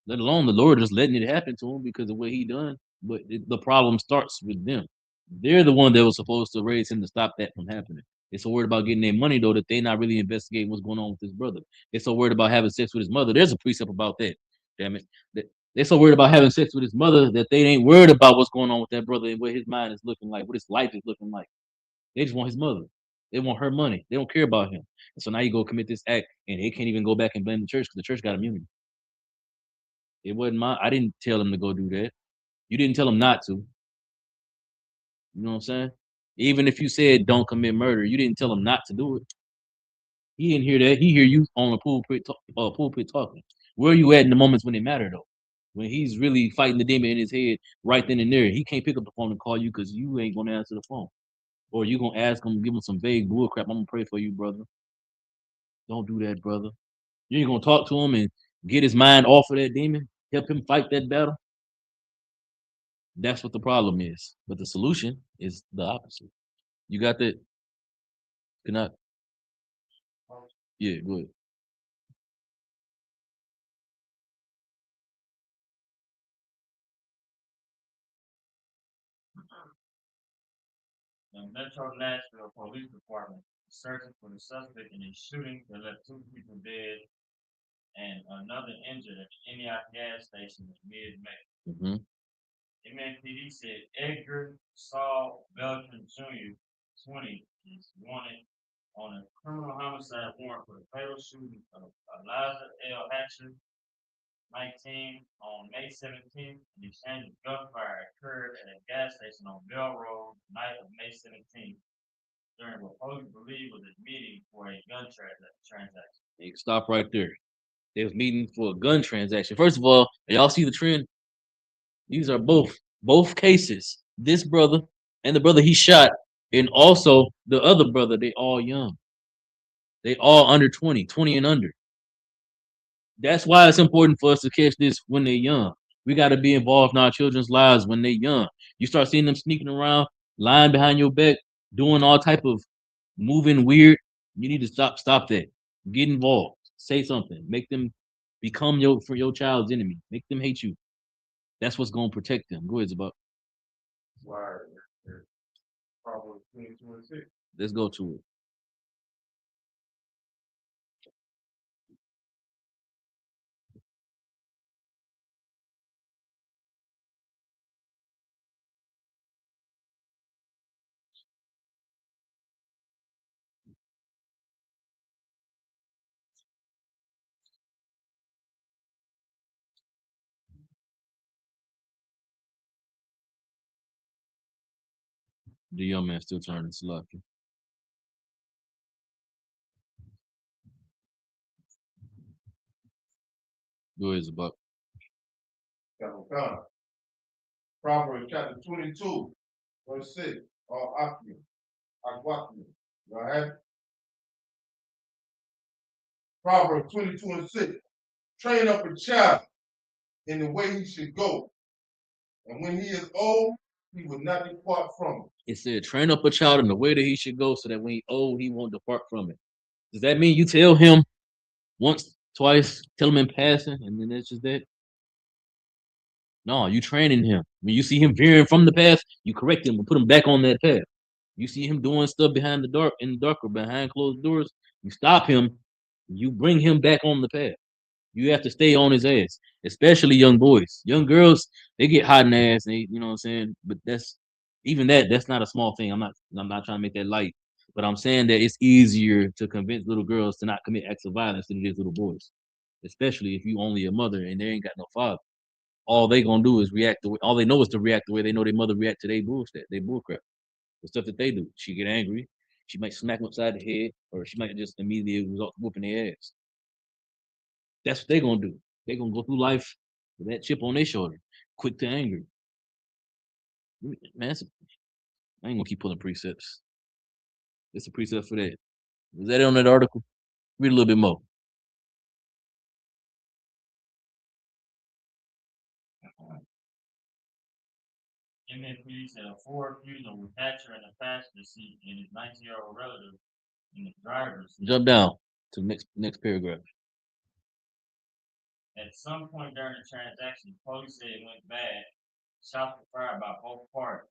Speaker 4: Let alone the Lord just letting it happen to him because of what he done. But the problem starts with them. They're the one that was supposed to raise him to stop that from happening. They're so worried about getting their money though that they're not really investigating what's going on with his brother. They're so worried about having sex with his mother. There's a precept about that. Damn it. They're so worried about having sex with his mother that they ain't worried about what's going on with that brother and what his mind is looking like, what his life is looking like. They just want his mother. They want her money. They don't care about him. And so now you go commit this act and they can't even go back and blame the church because the church got immunity. It wasn't I didn't tell him to go do that. You didn't tell him not to. You know what I'm saying? Even if you said don't commit murder, you didn't tell him not to do it. He didn't hear that. He hear you on the pulpit talking. Where are you at in the moments when they matter though? When he's really fighting the demon in his head right then and there, he can't pick up the phone and call you because you ain't gonna answer the phone, or you gonna ask him, give him some vague bull crap. I'm gonna pray for you, brother. Don't do that, brother. You ain't gonna talk to him and get his mind off of that demon, help him fight that battle. That's what the problem is. But the solution is the opposite. You got that? Cannot. Yeah, go ahead.
Speaker 8: The Metro Nashville Police Department is searching for the suspect in a shooting that left 2 people dead and another injured at the Antioch gas station in mid-May. MNPD said Edgar Saul Beltran Jr., 20, is wanted on a criminal homicide warrant for the fatal shooting of Eliza L. Hatcher, 19, on May 17th. An exchange of gunfire occurred at a gas station on Bell Road, night of May 17th, during what police believe was a meeting for a gun transaction.
Speaker 4: You can stop right there. They was meeting for a gun transaction. First of all, y'all see the trend? These are both cases. This brother and the brother he shot, and also the other brother, they all young. They all under 20 and under. That's why it's important for us to catch this when they're young. We got to be involved in our children's lives when they're young. You start seeing them sneaking around, lying behind your back, doing all type of moving weird. You need to stop that. Get involved. Say something. Make them become your child's enemy. Make them hate you. That's what's going to protect them. Go ahead, Zabak.
Speaker 7: Why? Proverbs 22:6.
Speaker 4: Let's go to it. The young man still turning slucky. Go ahead, Zabak.
Speaker 7: Proverbs chapter 22, verse 6. Right? Proverbs 22:6. Train up a child in the way he should go, and when he is old, he will not depart from it.
Speaker 4: It said, train up a child in the way that he should go so that when he's old, he won't depart from it. Does that mean you tell him once, twice, tell him in passing, and then that's just that? No, you training him. When you see him veering from the path, you correct him and put him back on that path. You see him doing stuff behind the dark, in the dark or behind closed doors, you stop him, you bring him back on the path. You have to stay on his ass, especially young boys. Young girls, they get hot in the ass, and you know what I'm saying. But that's not a small thing. I'm not trying to make that light, but I'm saying that it's easier to convince little girls to not commit acts of violence than it is little boys, especially if you only a mother and they ain't got no father. All they gonna do is react. All they know is to react the way they know their mother react to their bullshit, they bullcrap, the stuff that they do. She get angry, she might smack them upside the head, or she might just immediately result whooping their ass. That's what they gonna do. They gonna go through life with that chip on their shoulder, quick to anger. Man, I ain't gonna keep pulling precepts. It's a precept for that. Was that on that article? Read a little bit more.
Speaker 8: MNP said a Ford Fusion with Hatcher in the passenger seat and his 19-year-old relative in the driver's seat.
Speaker 4: Jump down to the next paragraph.
Speaker 8: At some point during the transaction, police said it went bad. Shots were fired by both parties.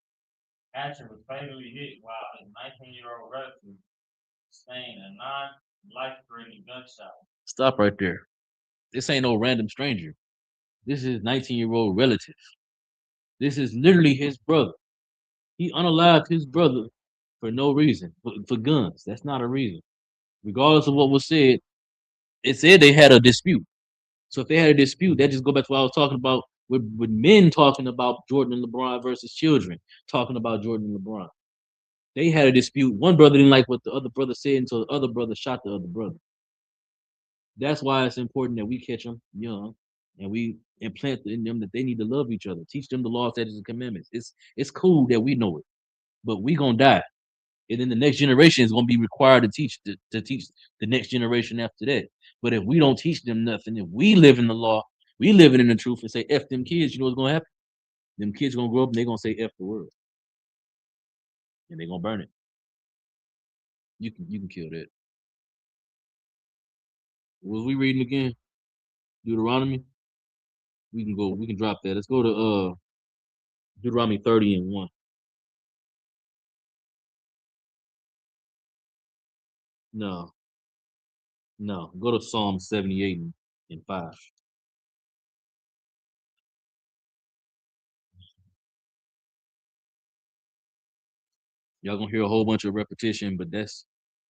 Speaker 8: Hatcher was fatally hit while his 19-year-old relative sustained a non-life-threatening gunshot.
Speaker 4: Stop right there. This ain't no random stranger. This is 19-year-old relative. This is literally his brother. He unalived his brother for no reason, for guns. That's not a reason. Regardless of what was said, it said they had a dispute. So if they had a dispute, that just go back to what I was talking about with men talking about Jordan and LeBron versus children talking about Jordan and LeBron. They had a dispute. One brother didn't like what the other brother said until the other brother shot the other brother. That's why it's important that we catch them young and we implant in them that they need to love each other, teach them the laws, statutes, and commandments. It's cool that we know it, but we gonna die, and then the next generation is gonna be required to teach the next generation after that. But if we don't teach them nothing, if we live in the law, we living in the truth, and say F them kids, you know what's gonna happen? Them kids gonna grow up and they're gonna say F the world, and they're gonna burn it. You can kill that. Was we reading again? Deuteronomy. We can drop that. Let's go to Deuteronomy 30 and 1. No, no. Go to Psalm 78 and 5. Y'all gonna hear a whole bunch of repetition, but that's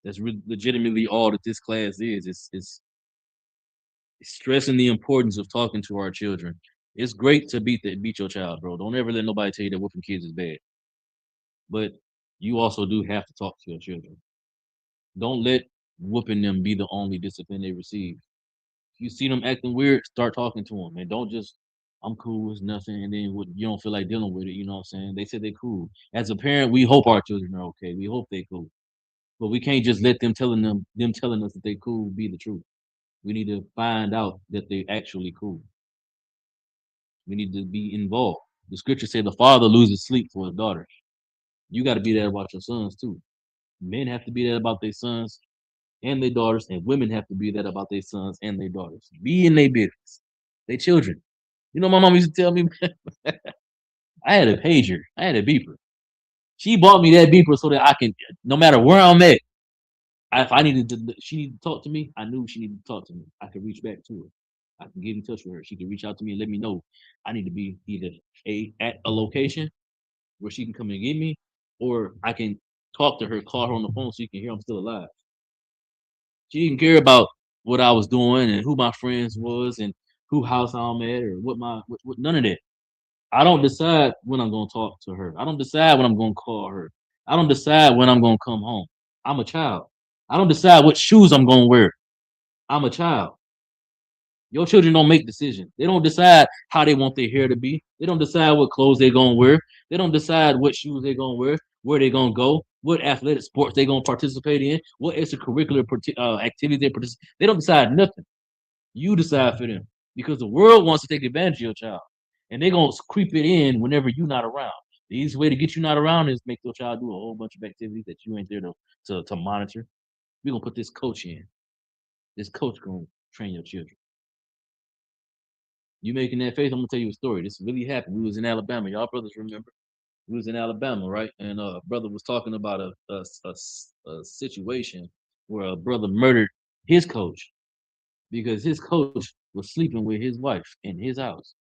Speaker 4: legitimately all that this class is. It's stressing the importance of talking to our children. It's great to beat your child, bro. Don't ever let nobody tell you that whooping kids is bad. But you also do have to talk to your children. Don't let whooping them be the only discipline they receive. If you see them acting weird, start talking to them, and don't just I'm cool, it's nothing, and then you don't feel like dealing with it. You know what I'm saying? They said they're cool. As a parent, we hope our children are okay. We hope they cool, but we can't just let them telling us that they cool be the truth. We need to find out that they actually cool. We need to be involved. The scripture said the father loses sleep for his daughters. You got to be there about your sons too. Men have to be there about their sons and their daughters, and women have to be there about their sons and their daughters. Be in their business. They children. You know, my mom used to tell me, I had a pager, I had a beeper. She bought me that beeper so that I can, no matter where I'm at, if I needed to, she needed to talk to me. I knew she needed to talk to me. I could reach back to her. I can get in touch with her. She could reach out to me and let me know I need to be either at a location where she can come and get me, or I can talk to her, call her on the phone so you can hear I'm still alive. She didn't care about what I was doing and who my friends was and who house I'm at or what none of that. I don't decide when I'm gonna talk to her. I don't decide when I'm gonna call her. I don't decide when I'm gonna come home. I'm a child. I don't decide what shoes I'm gonna wear. I'm a child. Your children don't make decisions. They don't decide how they want their hair to be. They don't decide what clothes they're gonna wear. They don't decide what shoes they're gonna wear, where they're gonna go, what athletic sports they're gonna participate in, what extracurricular activity they participate. They don't decide nothing. You decide for them because the world wants to take advantage of your child, and they're gonna creep it in whenever you're not around. The easiest way to get you not around is make your child do a whole bunch of activities that you ain't there to monitor. We're gonna put this coach in. This coach gonna train your children. You making that face? I'm gonna tell you a story. This really happened. We was in Alabama. Y'all brothers remember? We was in Alabama, right? And brother was talking about a situation where a brother murdered his coach because his coach was sleeping with his wife in his house.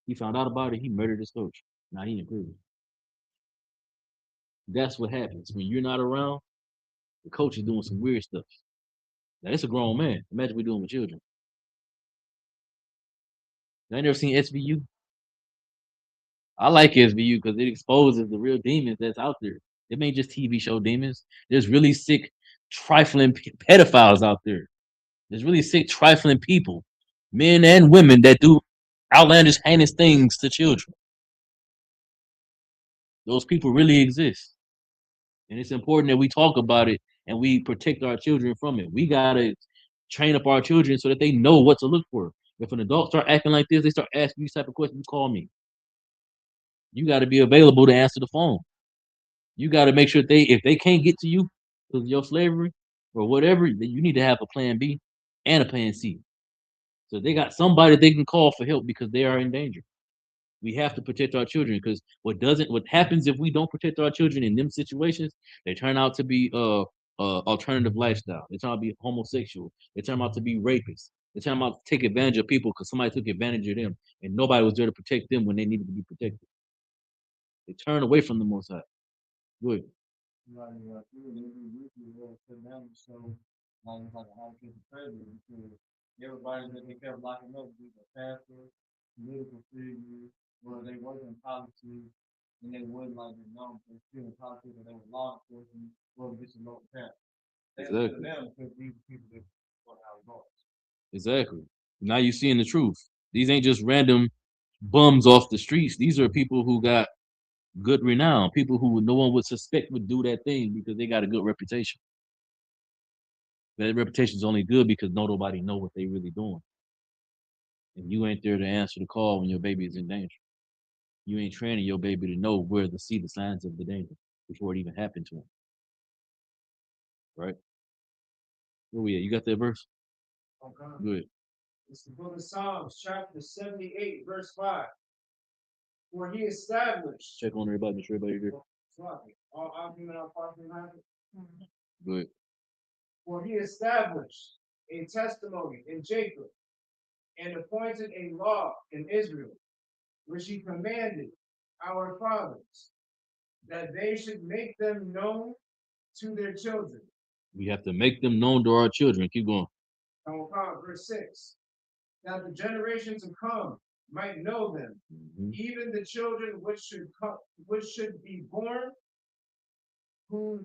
Speaker 4: He found out about it. He murdered his coach. Now he in prison. That's what happens when you're not around. The coach is doing some weird stuff. Now it's a grown man. Imagine we doing with children. I ain't never seen SVU. I like SVU because it exposes the real demons that's out there. It ain't just TV show demons. There's really sick, trifling pedophiles out there. There's really sick, trifling people, men and women that do outlandish, heinous things to children. Those people really exist. And it's important that we talk about it and we protect our children from it. We gotta train up our children so that they know what to look for. If an adult start acting like this, they start asking you type of questions, you call me. You got to be available to answer the phone. You got to make sure if they can't get to you because of your slavery or whatever, then you need to have a plan B and a plan C. So they got somebody they can call for help because they are in danger. We have to protect our children because what happens if we don't protect our children in them situations, they turn out to be alternative lifestyle. They turn out to be homosexual. They turn out to be rapists. They turn out to take advantage of people because somebody took advantage of them and nobody was there to protect them when they needed to be protected. They turn away from the Most High. Good.
Speaker 7: Right, right. Sit down and show like how to get the president because everybody that they kept locking up, either pastors, political figures, or they work in politics, and they wasn't like they know they still in politics, or they were law enforcement, or just a local pastor. They look to them because these are people that what how it goes.
Speaker 4: Exactly. Now you're seeing the truth. These ain't just random bums off the streets. These are people who got good renown, people who no one would suspect would do that thing because they got a good reputation. That reputation is only good because nobody know what they really doing. And you ain't there to answer the call when your baby is in danger. You ain't training your baby to know where to see the signs of the danger before it even happened to him. Right? Where we at? You got that verse?
Speaker 5: Okay.
Speaker 4: Good.
Speaker 5: It's the book of Psalms, chapter 78, verse 5. For he established.
Speaker 4: Check on everybody, make sure everybody here.
Speaker 5: All argument on part behind it.
Speaker 4: Good.
Speaker 5: For he established a testimony in Jacob and appointed a law in Israel, which he commanded our fathers, that they should make them known to their children.
Speaker 4: We have to make them known to our children. Keep going.
Speaker 5: Verse 6. That the generation to come might know them, even the children which should be born, who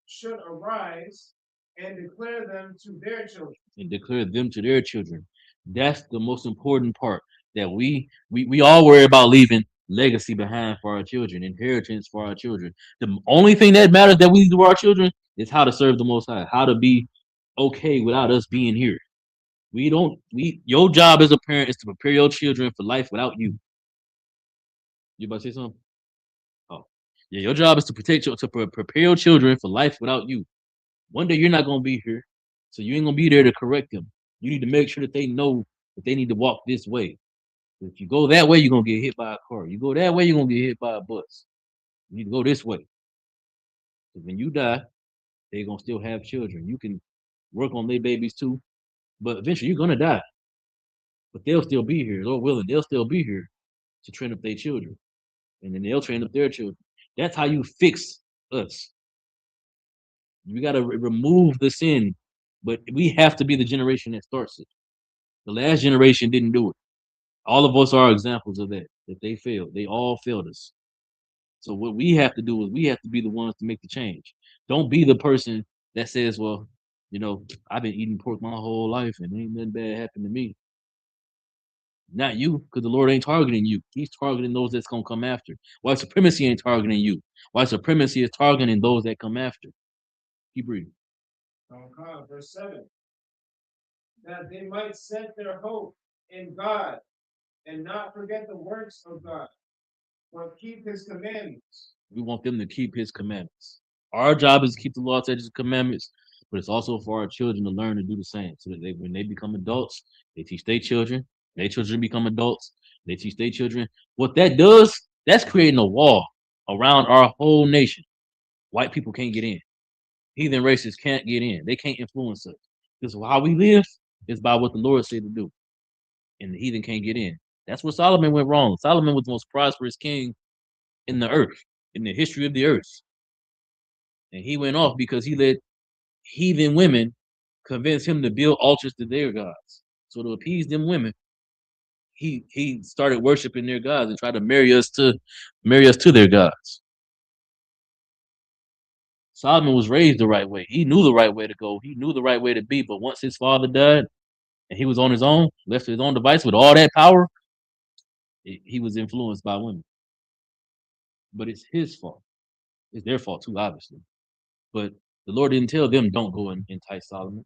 Speaker 5: should arise and declare them to their children.
Speaker 4: And declare them to their children. That's the most important part. That we all worry about leaving legacy behind for our children, inheritance for our children. The only thing that matters that we leave to our children is how to serve the Most High, how to be okay without us being here. Your job as a parent is to prepare your children for life without you. You about to say something? Oh, yeah. Your job is to prepare your children for life without you. One day you're not gonna be here, so you ain't gonna be there to correct them. You need to make sure that they know that they need to walk this way. If you go that way, you're gonna get hit by a car. You go that way, you're gonna get hit by a bus. You need to go this way. Because when you die, they're gonna still have children. You can work on their babies too, but eventually you're gonna die. But they'll still be here, Lord willing, they'll still be here to train up their children. And then they'll train up their children. That's how you fix us. You got to remove the sin, but we have to be the generation that starts it. The last generation didn't do it. All of us are examples of that they failed. They all failed us. So what we have to do is we have to be the ones to make the change. Don't be the person that says, well, I've been eating pork my whole life and ain't nothing bad happened to me. Not you, because the Lord ain't targeting you. He's targeting those that's going to come after. White supremacy ain't targeting you. White supremacy is targeting those that come after. Keep reading.
Speaker 5: Verse 7. That they might set their hope in God and not forget the works of God, but keep his commandments.
Speaker 4: We want them to keep his commandments. Our job is to keep the law, statutes, and commandments, but it's also for our children to learn to do the same. So that when they become adults, they teach their children become adults, they teach their children. What that does, that's creating a wall around our whole nation. White people can't get in. Heathen races can't get in. They can't influence us. Because how we live is by what the Lord said to do. and the heathen can't get in. That's where Solomon went wrong. Solomon was the most prosperous king in the earth, in the history of the earth. And he went off because he let heathen women convince him to build altars to their gods. So to appease them women, he started worshiping their gods and tried to marry us to their gods. Solomon was raised the right way. He knew the right way to go. He knew the right way to be. But once his father died and he was on his own, left to his own device with all that power, he was influenced by women. But it's his fault. It's their fault too, obviously. But the Lord didn't tell them don't go and entice Solomon.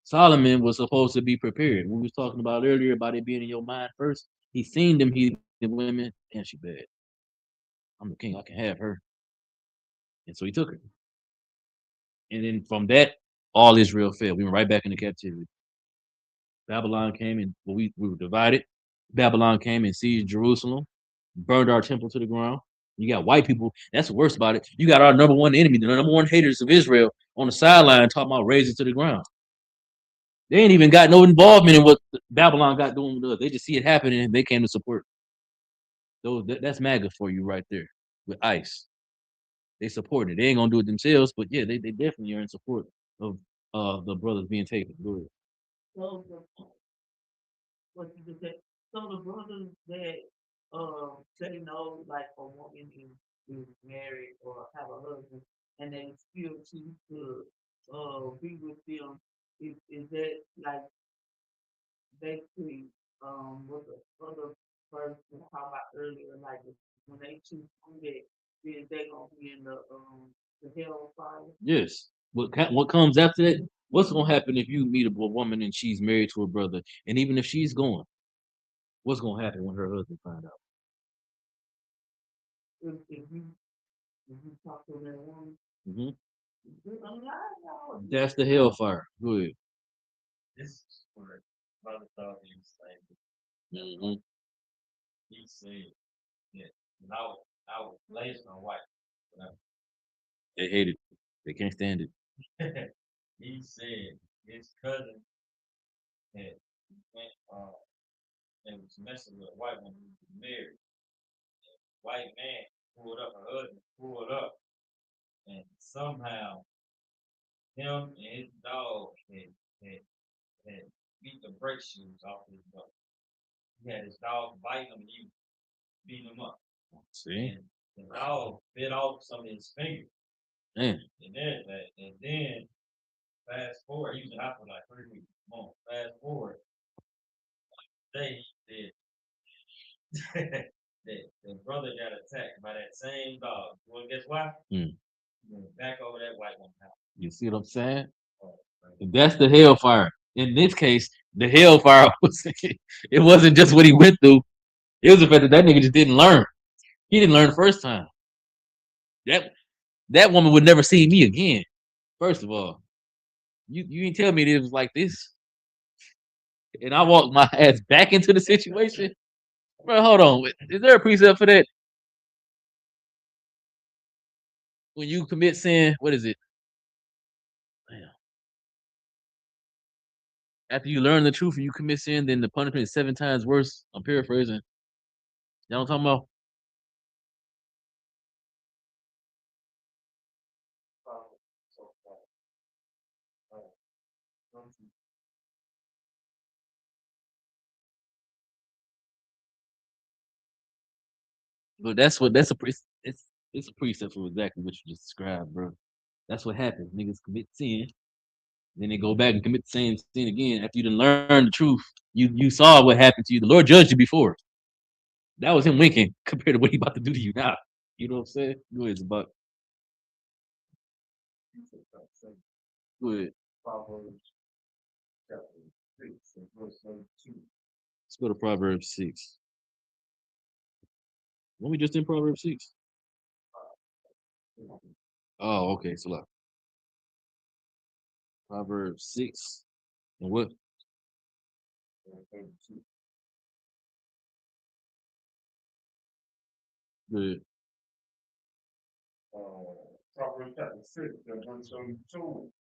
Speaker 4: Solomon was supposed to be prepared. We was talking about earlier about it being in your mind first. He seen them heathen women, and she bad. I'm the king. I can have her. And so he took her. And then from that, all Israel fell. We went right back into captivity. Babylon came and we were divided. Babylon came and seized Jerusalem, burned our temple to the ground. You got white people. That's the worst about it. You got our number one enemy, the number one haters of Israel on the sideline talking about raising to the ground. They ain't even got no involvement in what Babylon got doing with us. They just see it happening and they came to support. That's MAGA for you right there with ICE. They support it. They ain't gonna do it themselves, but yeah, they definitely are in support of the brothers being taken. Go ahead.
Speaker 6: So what you just said. So the brothers that say no, like a woman is married or have a husband, and they still choose to be with them. Is that like basically what the other person talked about earlier, like when they choose to do that, then they gonna be in the hellfire?
Speaker 4: Yes. What comes after that? What's gonna happen if you meet a woman and she's married to a brother, and even if she's going, what's gonna happen when her husband find out?
Speaker 6: If you talk to that woman,
Speaker 4: Hmm.
Speaker 6: I'm lying, y'all.
Speaker 4: That's the hellfire. Go ahead.
Speaker 8: This is where Brother thought he was saying.
Speaker 4: Hmm.
Speaker 8: He said that when I was raised on white.
Speaker 4: They hate it. They can't stand it.
Speaker 8: He said his cousin had went and was messing with a white woman who was married. White man pulled up, her husband pulled up, and somehow him and his dog had beat the brake shoes off his dog. He had his dog biting him and he was beating him up.
Speaker 4: See?
Speaker 8: And the dog bit off some of his fingers.
Speaker 4: Man.
Speaker 8: And then fast forward, he was in the hospital like 3 weeks. Come on, fast forward. They did the brother got attacked by that same dog. Well, guess why?
Speaker 4: Mm.
Speaker 8: He went back over that white woman's house.
Speaker 4: You see what I'm saying?
Speaker 8: Oh,
Speaker 4: That's the hellfire. In this case, the hellfire was it wasn't just what he went through. It was the fact that nigga just didn't learn. He didn't learn the first time. That woman would never see me again. First of all, you didn't tell me that it was like this, and I walked my ass back into the situation. Bro, hold on. Is there a precept for that? When you commit sin, what is it? Damn. After you learn the truth and you commit sin, then the punishment is 7 times worse. I'm paraphrasing. Y'all know what I'm talking about? But that's a it's a precept for exactly what you just described, bro. That's what happens. Niggas commit sin, then they go back and commit the same sin again. After you done learned the truth, you saw what happened to you. The Lord judged you before. That was him winking compared to what he about to do to you now. You know what I'm saying? Go ahead, Zabak. Go ahead.
Speaker 7: Proverbs chapter 6 and verse 32.
Speaker 4: Let's go to Proverbs 6. When we just in Proverbs 6? Oh, okay. So like Proverbs 6 and what?
Speaker 7: And 32.
Speaker 4: Good.
Speaker 7: Proverbs chapter 6 and verse 32.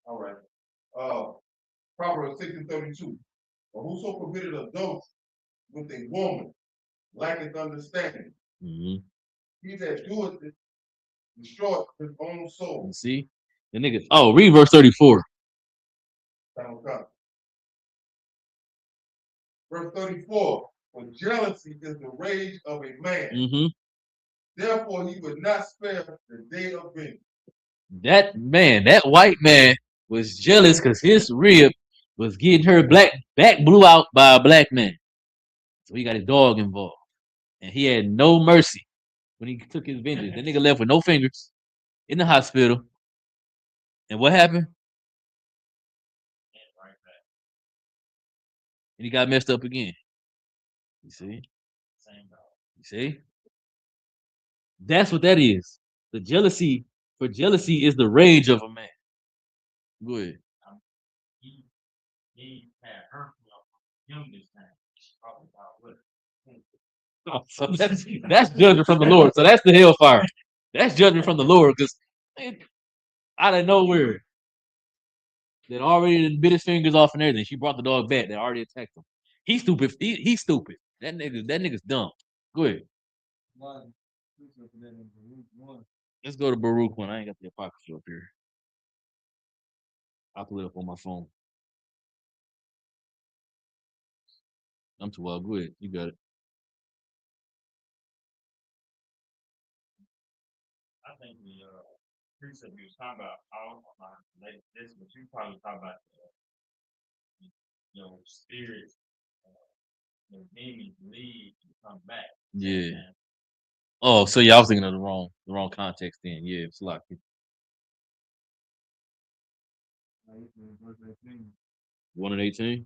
Speaker 9: All right. Proverbs 6:32. But whoso committed adultery with a woman lacketh understanding.
Speaker 4: Mhm.
Speaker 9: He that doeth it destroyeth his own soul.
Speaker 4: You see, the nigga. Oh, read verse 34.
Speaker 9: Okay. Verse 34. For jealousy is the rage of a man.
Speaker 4: Mm-hmm.
Speaker 9: Therefore he would not spare the day of vengeance.
Speaker 4: That man, that white man, was jealous because his rib was getting her back blew out by a black man. So he got his dog involved, and he had no mercy when he took his vengeance. That nigga left with no fingers in the hospital. And what happened? And he got messed up again. You see? You see? That's what that is. The jealousy, for jealousy is the rage of a man. Go ahead.
Speaker 8: He had her him this time. Probably about what?
Speaker 4: Oh, so that's judgment from the Lord. So that's the hellfire. That's judgment from the Lord because out of nowhere, that already bit his fingers off and everything. She brought the dog back. That already attacked him. He's stupid. He's stupid. That nigga's dumb. Go ahead. Let's go to Baruch one. I ain't got the apocrypha up here. I'll pull it up on my phone. I'm too wild. Go ahead. You got it.
Speaker 8: I think the precept you was talking about, all like this, but you probably talking about spirits, demons leave and come back.
Speaker 4: Yeah. Oh, so yeah, I was thinking of the wrong context then. Yeah, it's like 1 and 18.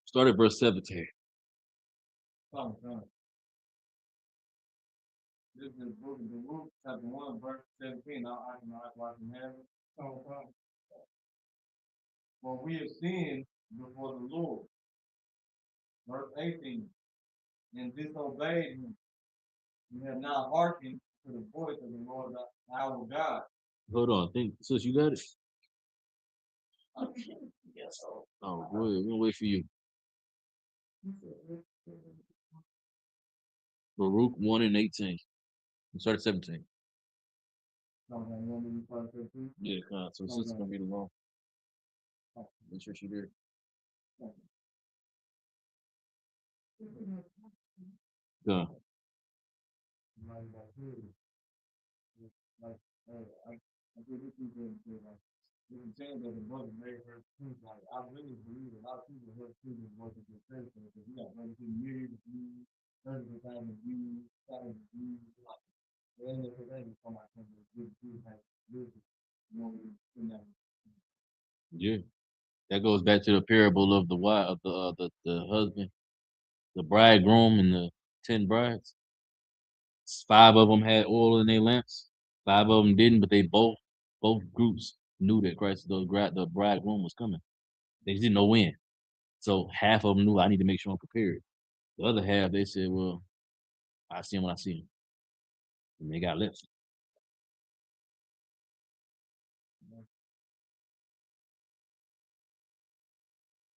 Speaker 4: Start at verse 17.
Speaker 7: This is book of the Luke, chapter 1, verse 17. I can have it. For we have sinned before the Lord. Verse 18. And disobeyed him. We have not hearkened to the voice of the Lord our God.
Speaker 4: Hold on. Think, sis, you got it?
Speaker 8: Yes.
Speaker 4: Oh, go ahead. We're gonna wait for you. Baruch 1 and 18. Start at 17. Yeah, so sister's gonna be the wrong. Make sure she's there. Go.
Speaker 7: You can tell that the mother made her think like I really believe a lot of people heard children wasn't good person because we got 32 years of you, 30% of you, 7 of you, like any of the things from my country, good food has good,
Speaker 4: Yeah. That goes back to the parable of the wife of the husband, the bridegroom, and the 10 brides. 5 of them had oil in their lamps. 5 of them didn't, but they both groups knew that the bridegroom was coming. They just didn't know when. So half of them knew I need to make sure I'm prepared. The other half they said, "Well, I see him when I see him," and they got left.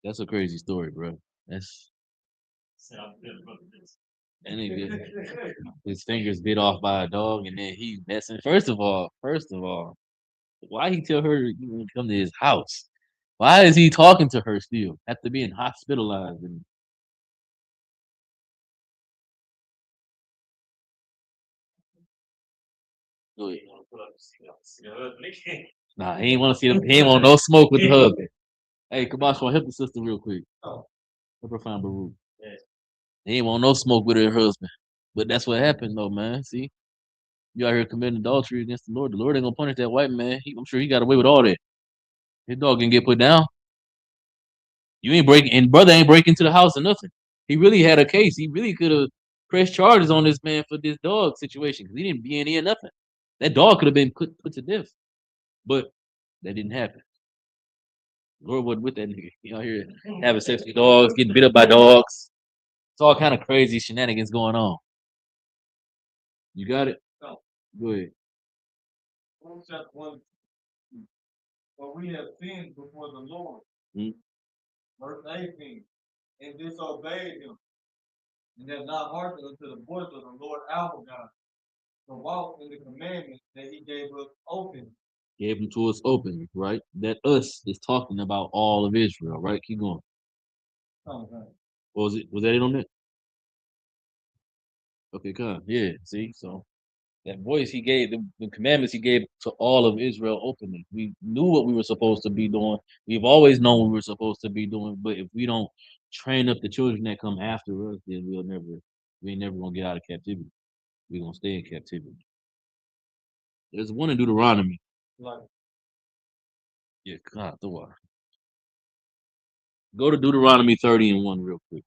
Speaker 4: That's a crazy story, bro. That's that nigga. His fingers bit off by a dog, and then he messing. First of all, why he tell her to even come to his house? Why is he talking to her still after being hospitalized? And nah, he ain't want to see him. He ain't want no smoke with the husband. Hey, Kabash, help the sister real quick. Help her find Baruch. He ain't want no smoke with her husband. But that's what happened, though, man. See, you out here committing adultery against the Lord. The Lord ain't gonna punish that white man. I'm sure he got away with all that. His dog can get put down. You ain't breaking, and brother ain't breaking into the house or nothing. He really had a case. He really could have pressed charges on this man for this dog situation because he didn't be in here nothing. That dog could have been put to death, but that didn't happen. Lord wasn't with that nigga. You out here having sex with dogs, getting bit up by dogs. It's all kind of crazy shenanigans going on. You got it?
Speaker 7: No.
Speaker 4: Go ahead.
Speaker 7: Romans chapter 1. For we have sinned before the Lord.
Speaker 4: Mhm.
Speaker 7: Verse 18. And disobeyed him, and have not hearkened unto the voice of the Lord our God, to walk in the commandments that he gave us open.
Speaker 4: Gave them to us openly, right? That us is talking about all of Israel, right? Keep going. What was that it on that? Okay, come. Yeah, see, so that voice he gave, the commandments he gave to all of Israel openly. We knew what we were supposed to be doing. We've always known what we were supposed to be doing, but if we don't train up the children that come after us, then we ain't never gonna get out of captivity. We're gonna stay in captivity. There's one in Deuteronomy.
Speaker 7: Like,
Speaker 4: Yeah, God, the water. Go to Deuteronomy 30 and 1 real quick.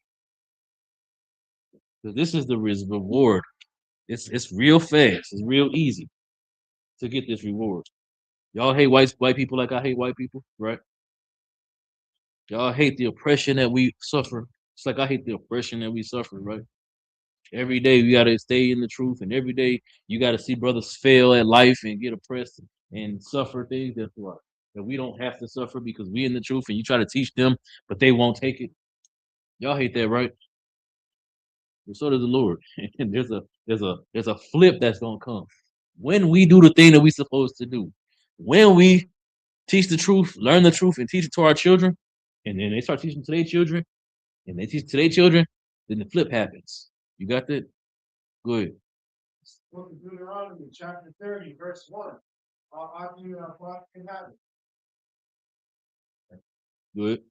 Speaker 4: 'Cause this is the reward. It's real fast. It's real easy to get this reward. Y'all hate white people like I hate white people, right? Y'all hate the oppression that we suffer. It's like I hate the oppression that we suffer, right? Every day we gotta stay in the truth, and every day you gotta see brothers fail at life and get oppressed and suffer things. That's why that we don't have to suffer because we in the truth, and you try to teach them, but they won't take it. Y'all hate that, right? And so does the Lord. And there's a flip that's gonna come when we do the thing that we supposed to do. When we teach the truth, learn the truth, and teach it to our children, and then they start teaching to their children, and they teach to their children, then the flip happens. You got that? Go ahead.
Speaker 5: Book of Deuteronomy, chapter 30, verse 1. I'll argue you our prophet can have it.
Speaker 4: Go ahead.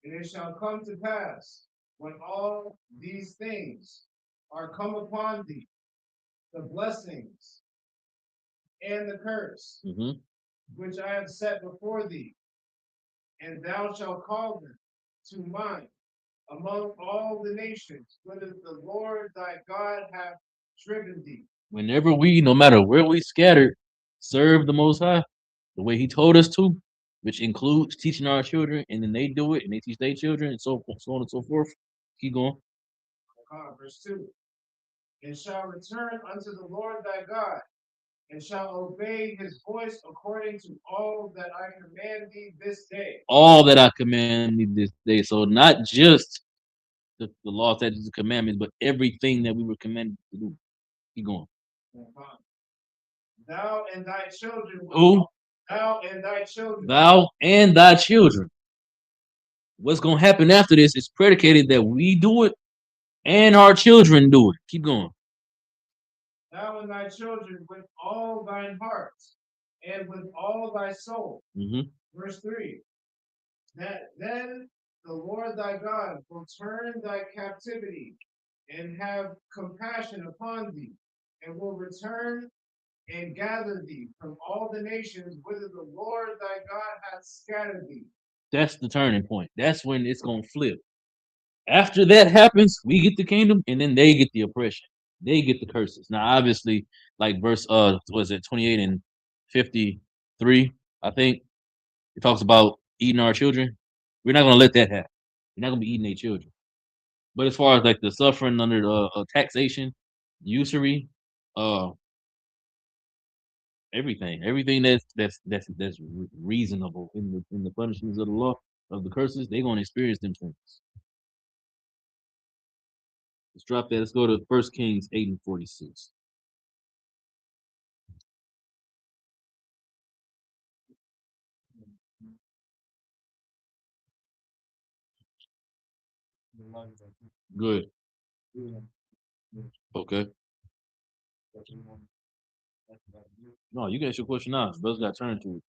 Speaker 5: And it shall come to pass when all these things are come upon thee, the blessings and the curse,
Speaker 4: Mm-hmm.
Speaker 5: which I have set before thee, and thou shalt call them to mind among all the nations, whither the Lord thy God hath driven thee.
Speaker 4: Whenever we, no matter where we scattered, serve the Most High the way He told us to, which includes teaching our children, and then they do it, and they teach their children, and so on and so forth. Keep going.
Speaker 5: Verse 2. And shall return unto the Lord thy God, and shall obey his voice according to all that I command thee this day.
Speaker 4: All that I command thee this day. So not just the law, statutes, and commandments, but everything that we were commanded to do. Keep going.
Speaker 5: Thou and thy children.
Speaker 4: Who?
Speaker 5: Thou and thy children.
Speaker 4: Thou and thy children. What's going to happen after this is predicated that we do it and our children do it. Keep going.
Speaker 5: Thou and thy children with all thine heart and with all thy soul.
Speaker 4: Mm-hmm.
Speaker 5: Verse 3. That then the Lord thy God will turn thy captivity and have compassion upon thee, and will return and gather thee from all the nations whither the Lord thy God hath scattered thee.
Speaker 4: That's the turning point. That's when it's going to flip. After that happens, we get the kingdom, and then they get the oppression. They get the curses. Now, obviously, like verse was it 28 and 53, I think it talks about eating our children. We're not gonna let that happen. We're not gonna be eating their children. But as far as like the suffering under taxation, usury, uh everything that's reasonable in the punishments of the law of the curses, they're gonna experience them things. Let's drop that. Let's go to 1 Kings 8 and 46. Good. Okay. No, you can ask your question now. Brothers got turned to it.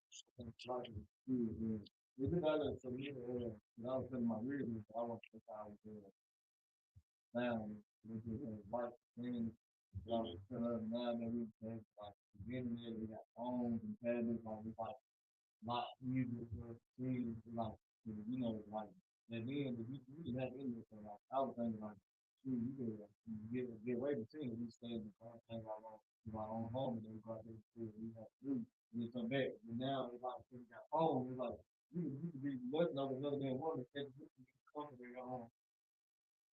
Speaker 7: Okay, we go home.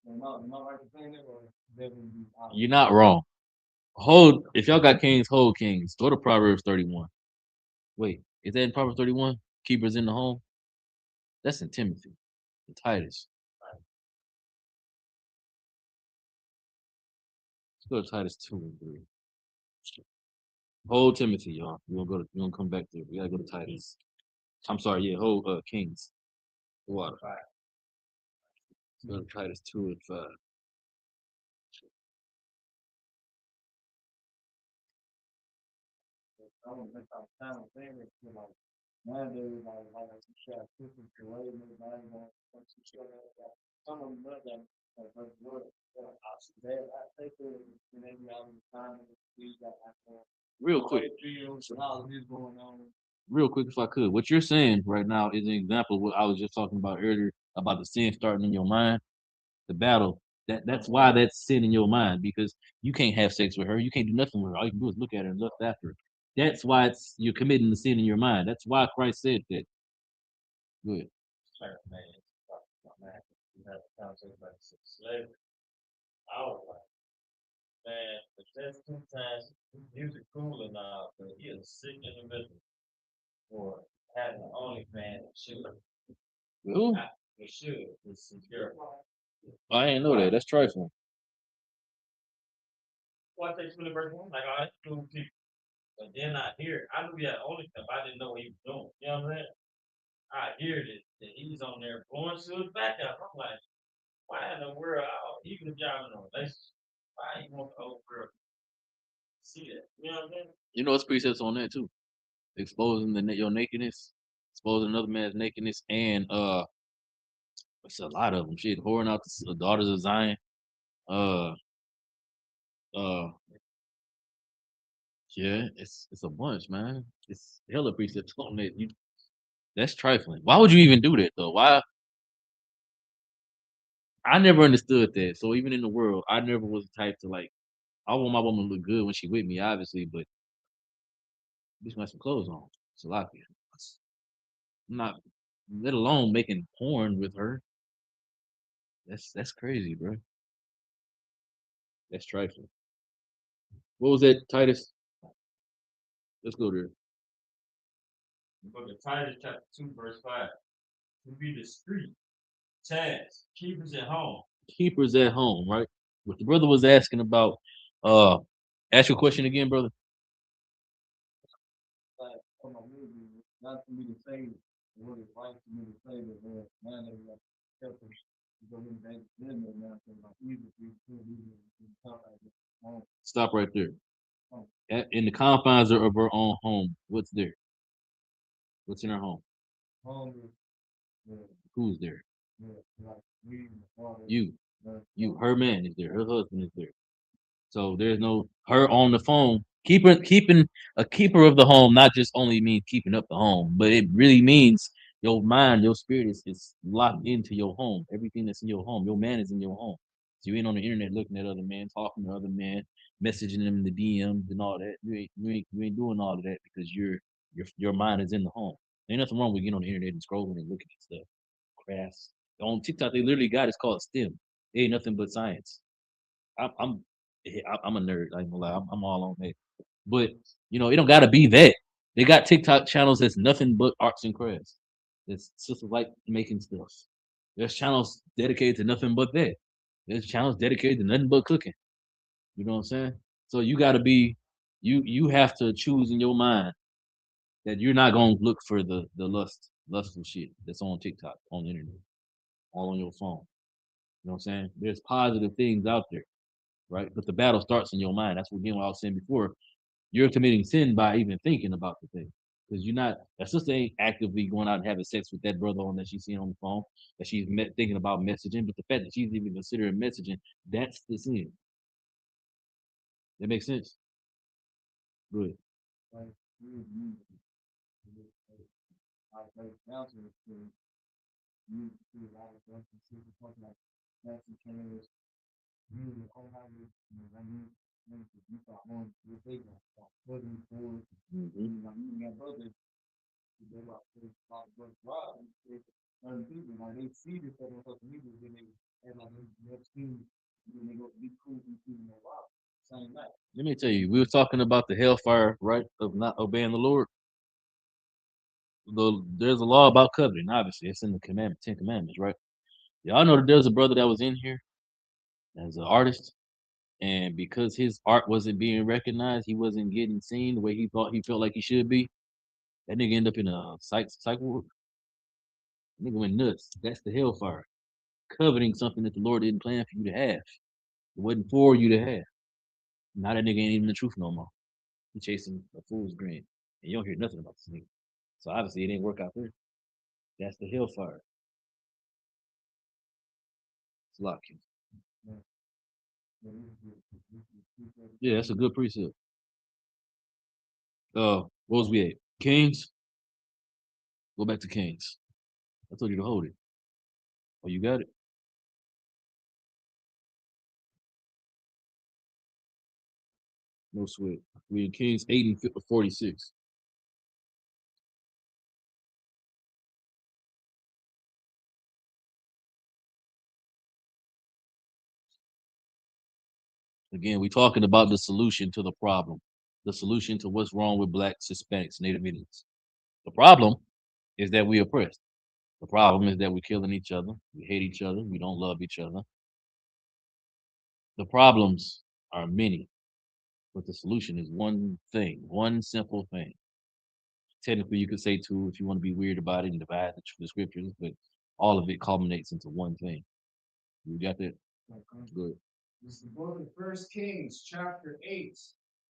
Speaker 7: Am I right to saying that, or that would be out?
Speaker 4: You're not wrong. Hold if y'all got kings, hold kings. Go to Proverbs 31. Wait, is that in Proverbs 31? Keepers in the home? That's in Timothy and Titus. Let's go to Titus 2 and 3. Hold Timothy, y'all. We're gonna come back there. We gotta go to Titus. I'm sorry, yeah, hold Kings. The water. Let's go to Titus 2 and 5.
Speaker 7: I don't think I'm kind of saying it, you know, nowadays, like some shit, people can wait, everybody, some shit like that. Some of them know that, but what, I think that maybe I'm trying to see that I can.
Speaker 4: Real quick.
Speaker 7: How this going on.
Speaker 4: Real quick, if I could. What you're saying right now is an example of what I was just talking about earlier about the sin starting in your mind. The battle. That's why that's sin in your mind, because you can't have sex with her. You can't do nothing with her. All you can do is look at her and lust after her. That's why you're committing the sin in your mind. That's why Christ said that. Good.
Speaker 8: Man, you have a conversation about slavery. I was like, man, the first 2 times music cool and all, but he is a sick individual for having the only fan that should.
Speaker 4: Who?
Speaker 8: It should. It's secure.
Speaker 4: I ain't know that. That's trifling.
Speaker 8: Well, I take 20 verse 1, like, all right, cool people. But then I hear, I knew he had only stuff. I didn't know what he was doing. You know what I'm saying? I hear that he's on there blowing to his back up. I'm like, why in the world, even if y'all in a relationship, why you want the old girl to see that? You know what I'm saying?
Speaker 4: You know, it's precepts on that too. Exposing your nakedness, exposing another man's nakedness, and it's a lot of them. Shit, whoring out the daughters of Zion. Uh, uh, yeah, it's a bunch, man. It's hella precepts on that. That's trifling. Why would you even do that though? Why? I never understood that. So even in the world, I never was the type to like. I want my woman to look good when she with me, obviously, but just got some clothes on. It's a lot. I'm not, let alone making porn with her. That's crazy, bro. That's trifling. What was that, Titus? Let's go there.
Speaker 8: Book of Titus chapter 2, verse 5. To be discreet, chaste, keepers at home.
Speaker 4: Keepers at home, right? What the brother was asking about. Ask your question again, brother.
Speaker 7: Like, for my movie, not for me to say what it's like for me to say that, man, they like, help us to go in back then, and now, so like, easy for you to do, talk like this.
Speaker 4: Stop right there. In the confines of her own home, what's there? What's in her home?
Speaker 7: Home is,
Speaker 4: Who's there?
Speaker 7: like, we, father,
Speaker 4: You. Her man is there. Her husband is there. So there's no her on the phone. Keeping a keeper of the home not just only means keeping up the home, but it really means your mind, your spirit is locked into your home. Everything that's in your home, your man is in your home. So you ain't on the internet looking at other men, talking to other men, messaging them in the DMs and all that. You ain't doing all of that because your mind is in the home. Ain't nothing wrong with getting on the internet and scrolling and looking at stuff. Crafts. On TikTok, they literally got it's called STEM. It ain't nothing but science. I'm I'm I'm a nerd. I ain't gonna lie. I'm all on that. But it don't gotta be that. They got TikTok channels that's nothing but arts and crafts. It's just like making stuff. There's channels dedicated to nothing but that. There's channels dedicated to nothing but cooking. You know what I'm saying? So you gotta be you have to choose in your mind that you're not gonna look for the lustful shit that's on TikTok, on the internet, all on your phone. You know what I'm saying? There's positive things out there, right? But the battle starts in your mind. That's what again what I was saying before. You're committing sin by even thinking about the thing. Because you're not that sister ain't actively going out and having sex with that brother on that she's seeing on the phone, that she's thinking about messaging, but the fact that she's even considering messaging, that's the sin. That makes sense? Good.
Speaker 7: like, we, I play counselor to you to a lot of stuff and see the point like that's the change. You the whole how you thought one you big one, putting forward,
Speaker 4: Mm-hmm.
Speaker 7: like you got brothers, they got a lot of brothers, other people, like they see this stuff on social media, then they and like they never seen, then they go be cool and see no wow. Same night.
Speaker 4: Let me tell you, we were talking about the hellfire, right, of not obeying the Lord. There's a law about coveting. Obviously, it's in the commandment, 10 Commandments, right? Y'all know that there's a brother that was in here as an artist, and because his art wasn't being recognized, he wasn't getting seen the way he thought he felt like he should be. That nigga ended up in a psych ward. Nigga went nuts. That's the hellfire. Coveting something that the Lord didn't plan for you to have. It wasn't for you to have. Now that nigga ain't even the truth no more. He chasing a fool's grin. And you don't hear nothing about this nigga. So obviously it didn't work out there. That's the hellfire. It's locked. Yeah, that's a good precept. What was we at? Kings? Go back to Kings. I told you to hold it. Oh, you got it? No sweat. We in Kings 8 and 46. Again, we talking about the solution to the problem. The solution to what's wrong with blacks, Hispanics, Native Indians. The problem is that we oppressed. The problem is that we're killing each other. We hate each other. We don't love each other. The problems are many, but the solution is one thing, one simple thing. Technically, you could say two if you want to be weird about it and divide the scriptures, but all of it culminates into one thing. You got that? Good.
Speaker 5: This is the book of First Kings, chapter 8,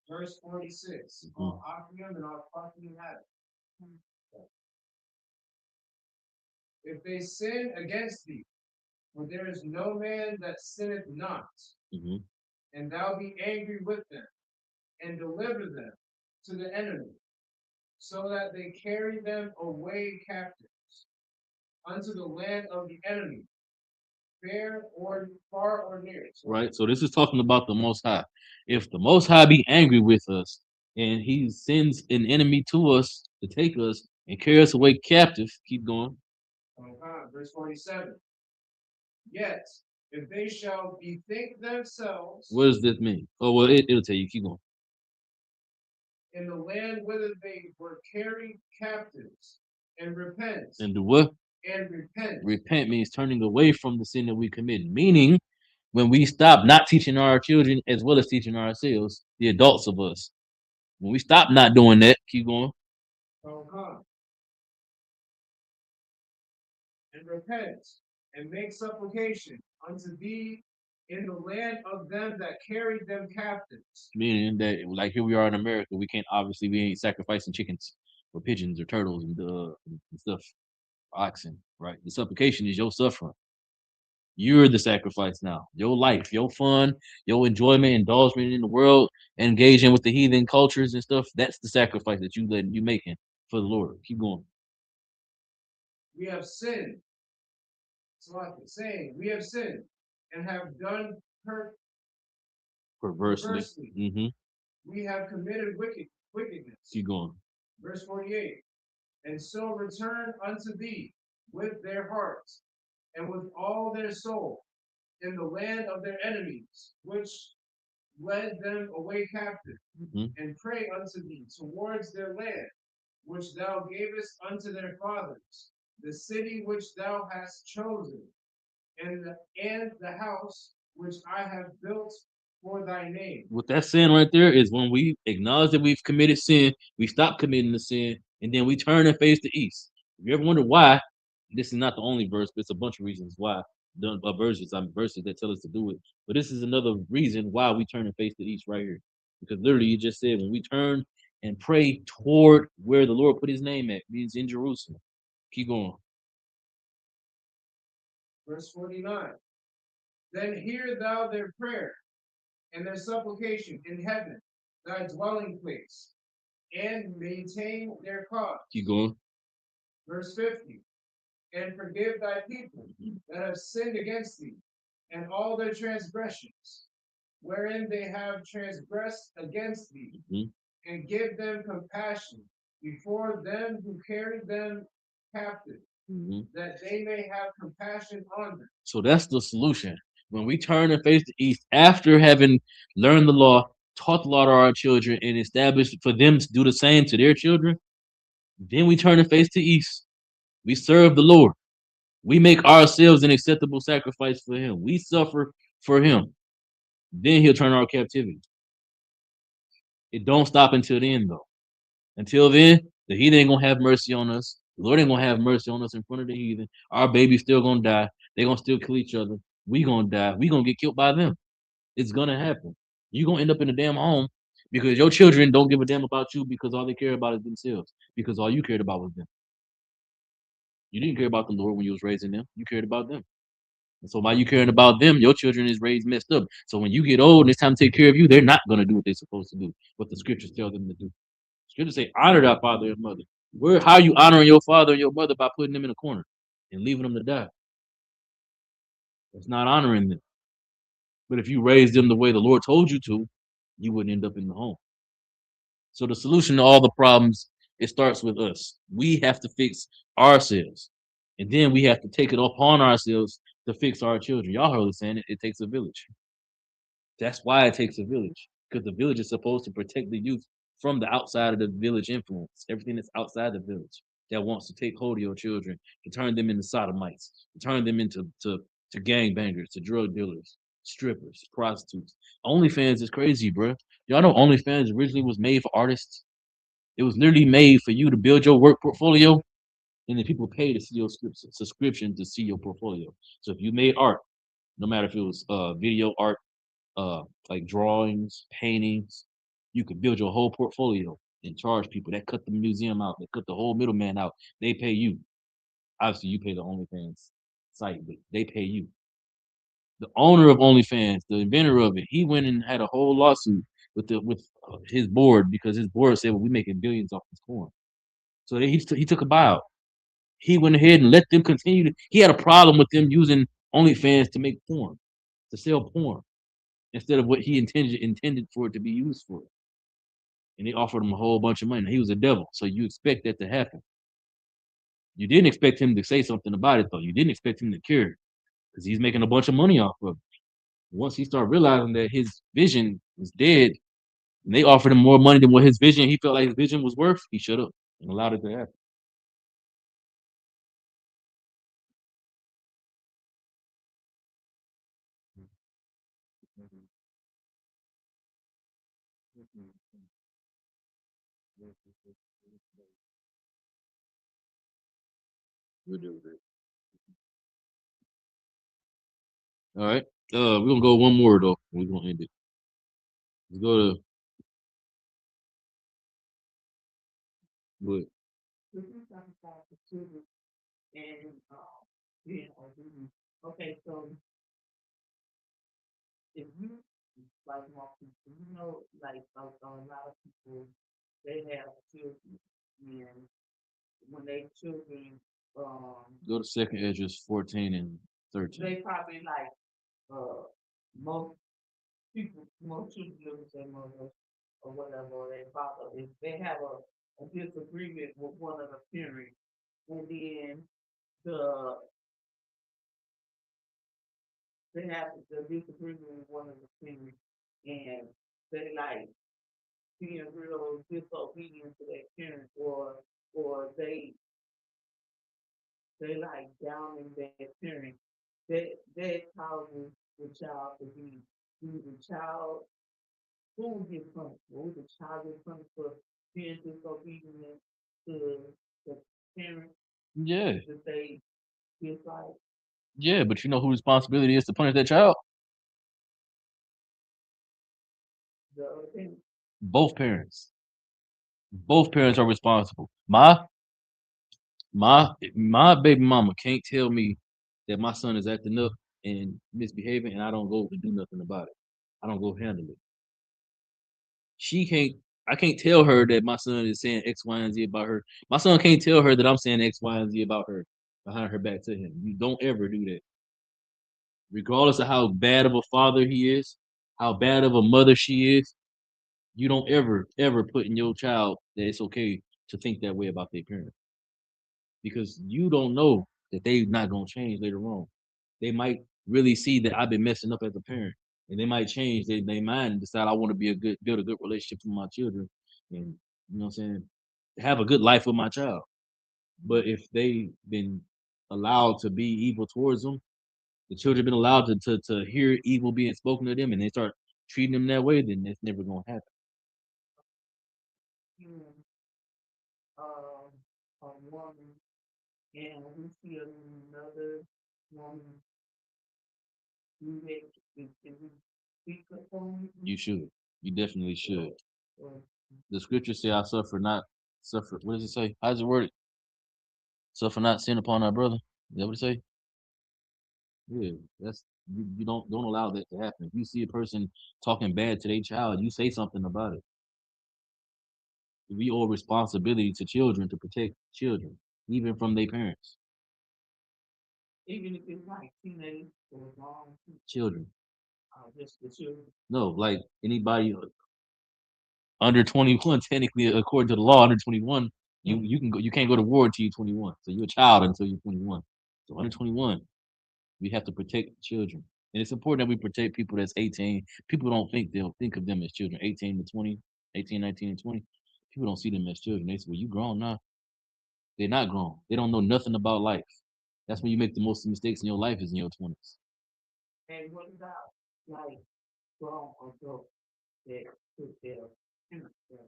Speaker 5: verse 46.
Speaker 4: Mhm.
Speaker 5: All Achiam and all Phakim had it. If they sin against thee, for there is no man that sinneth not,
Speaker 4: hmm
Speaker 5: and thou be angry with them, and deliver them to the enemy, so that they carry them away captives unto the land of the enemy, fair or far or near.
Speaker 4: Right. So this is talking about the Most High. If the Most High be angry with us and he sends an enemy to us to take us and carry us away captive, keep going.
Speaker 5: Verse 47. Yet, if they shall bethink themselves
Speaker 4: What does this mean? Oh, well, it'll tell you. Keep going.
Speaker 5: in the land whither they were carried captives, and repent,
Speaker 4: And do what?
Speaker 5: and repent.
Speaker 4: Repent means turning away from the sin that we commit. Meaning, when we stop not teaching our children as well as teaching ourselves, the adults of us, when we stop not doing that, keep going.
Speaker 5: And repent, and make supplication unto thee in the land of them that carried them captives.
Speaker 4: Meaning that, like here we are in America, we ain't sacrificing chickens or pigeons or turtles and stuff, oxen, right? The supplication is your suffering. You're the sacrifice now. Your life, your fun, your enjoyment, indulgement in the world, engaging with the heathen cultures and stuff. That's the sacrifice that you making for the Lord. Keep going.
Speaker 5: We have sinned. It's like saying, we have sinned and have done
Speaker 4: Perversely. Mm-hmm.
Speaker 5: We have committed wickedness.
Speaker 4: Keep going.
Speaker 5: Verse 48. And so return unto thee with their hearts and with all their soul in the land of their enemies, which led them away captive, and pray unto thee towards their land, which thou gavest unto their fathers, the city which thou hast chosen, and the house which I have built for thy name.
Speaker 4: What that sin right there is when we acknowledge that we've committed sin, we stop committing the sin, and then we turn and face the east. If you ever wonder why, this is not the only verse, but it's a bunch of reasons why. Verses that tell us to do it. But this is another reason why we turn and face the east right here. Because literally you just said when we turn and pray toward where the Lord put his name at, means in Jerusalem. Keep going.
Speaker 5: Verse 49. Then hear thou their prayer and their supplication in heaven, thy dwelling place, and maintain their cause.
Speaker 4: Keep going.
Speaker 5: Verse 50. And forgive thy people that have sinned against thee, and all their transgressions, wherein they have transgressed against thee, and give them compassion before them who carried them captive,
Speaker 4: Mhm.
Speaker 5: that they may have compassion on them.
Speaker 4: So that's the solution. When we turn and face the east after having learned the law, taught the law to our children, and established for them to do the same to their children, then we turn and face the east. We serve the Lord. We make ourselves an acceptable sacrifice for him. We suffer for him. Then he'll turn our captivity. It don't stop until then, though. Until then, the heathen ain't gonna have mercy on us. The Lord ain't gonna have mercy on us in front of the heathen. Our baby's still gonna die. They gonna still kill each other. We gonna die. We gonna get killed by them. It's gonna happen. You gonna end up in a damn home because your children don't give a damn about you because all they care about is themselves. Because all you cared about was them. You didn't care about the Lord when you was raising them. You cared about them. And so while you caring about them, your children is raised messed up. So when you get old and it's time to take care of you, they're not gonna do what they're supposed to do, what the scriptures tell them to do. Scriptures say, honor thy father and mother. How are you honoring your father and your mother? By putting them in a corner and leaving them to die. That's not honoring them. But if you raise them the way the Lord told you to, you wouldn't end up in the home. So the solution to all the problems, it starts with us. We have to fix ourselves. And then we have to take it upon ourselves to fix our children. Y'all heard us saying it takes a village. That's why it takes a village. Because the village is supposed to protect the youth from the outside of the village influence. Everything that's outside the village that wants to take hold of your children, to turn them into sodomites, to turn them into to gangbangers, to drug dealers, strippers, prostitutes. OnlyFans is crazy, bro. Y'all know OnlyFans originally was made for artists. It was literally made for you to build your work portfolio, and then people pay to see your subscription to see your portfolio. So if you made art, no matter if it was video art, like drawings, paintings, you could build your whole portfolio and charge people. That cut the museum out. They cut the whole middleman out. They pay you. Obviously, you pay the OnlyFans site, but they pay you. The owner of OnlyFans, the inventor of it, he went and had a whole lawsuit with his board because his board said, "Well, we're making billions off this porn." So he took a buyout. He went ahead and let them continue. He had a problem with them using OnlyFans to make porn, to sell porn, instead of what he intended for it to be used for. And they offered him a whole bunch of money. He was a devil, so you expect that to happen. You didn't expect him to say something about it, though. You didn't expect him to care because he's making a bunch of money off of it. Once he started realizing that his vision was dead, and they offered him more money than what his vision, he felt like his vision was worth, he shut up and allowed it to happen. We'll deal with it. All right. We're gonna go one more though. We're gonna end it. Let's go to what?
Speaker 6: This is something about the children and, being obedient. Okay, so if you, like, more people, like, a lot of people, they have children, and when they children,
Speaker 4: Go to second Esdras 14 and 13.
Speaker 6: they probably like, most most children live with their mother or whatever, or their father, if they have a disagreement with one of the parents, and then the, they have the disagreement with one of the parents, and they like being real disobedient to their parents, or they like downing their parents, that causes the child to be, the child, who will get punished? Will the child get punished for being disobedient to the parents
Speaker 4: Yeah,
Speaker 6: that they dislike?
Speaker 4: yeah, but you know whose responsibility is to punish that child?
Speaker 6: The other parents?
Speaker 4: Both parents. Both parents are responsible. My baby mama can't tell me that my son is acting up and misbehaving, and I don't go to do nothing about it. I don't go handle it. She can't. I can't tell her that my son is saying X, Y, and Z about her. My son can't tell her that I'm saying X, Y, and Z about her behind her back to him. You don't ever do that. Regardless of how bad of a father he is, how bad of a mother she is, you don't ever put in your child that it's okay to think that way about their parent. because you don't know that they not gonna change later on. They might really see that I've been messing up as a parent, and they might change their mind and decide I want to be build a good relationship with my children, and you know what I'm saying, have a good life with my child. But if they been allowed to be evil towards them, the children been allowed to hear evil being spoken to them, and they start treating them that way, then that's never gonna happen.
Speaker 6: You, um, a woman, and we see another woman, you make, can we speak up on it?
Speaker 4: You should. You definitely should.
Speaker 6: Or
Speaker 4: The scriptures say, "I suffer not suffer." What does it say? How's it worded? Suffer not sin upon our brother. Is that what it say? Yeah, that's you don't allow that to happen. If you see a person talking bad to their child, you say something about it. We owe responsibility to children to protect children, even from their parents.
Speaker 6: even if it's like teenage or long,
Speaker 4: Children.
Speaker 6: just the children.
Speaker 4: No, like anybody under 21, technically, according to the law, under 21, you can't go to war until you're 21. So you're a child until you're 21. So under 21, we have to protect children. And it's important that we protect people that's 18. People don't think they'll think of them as children, 18 to 20, 18, 19, and 20. People don't see them as children. They say, well, you grown now. They're not grown. They don't know nothing about life. That's when you make the most mistakes in your life is in your 20s.
Speaker 6: And what about like grown adults that put their parents first?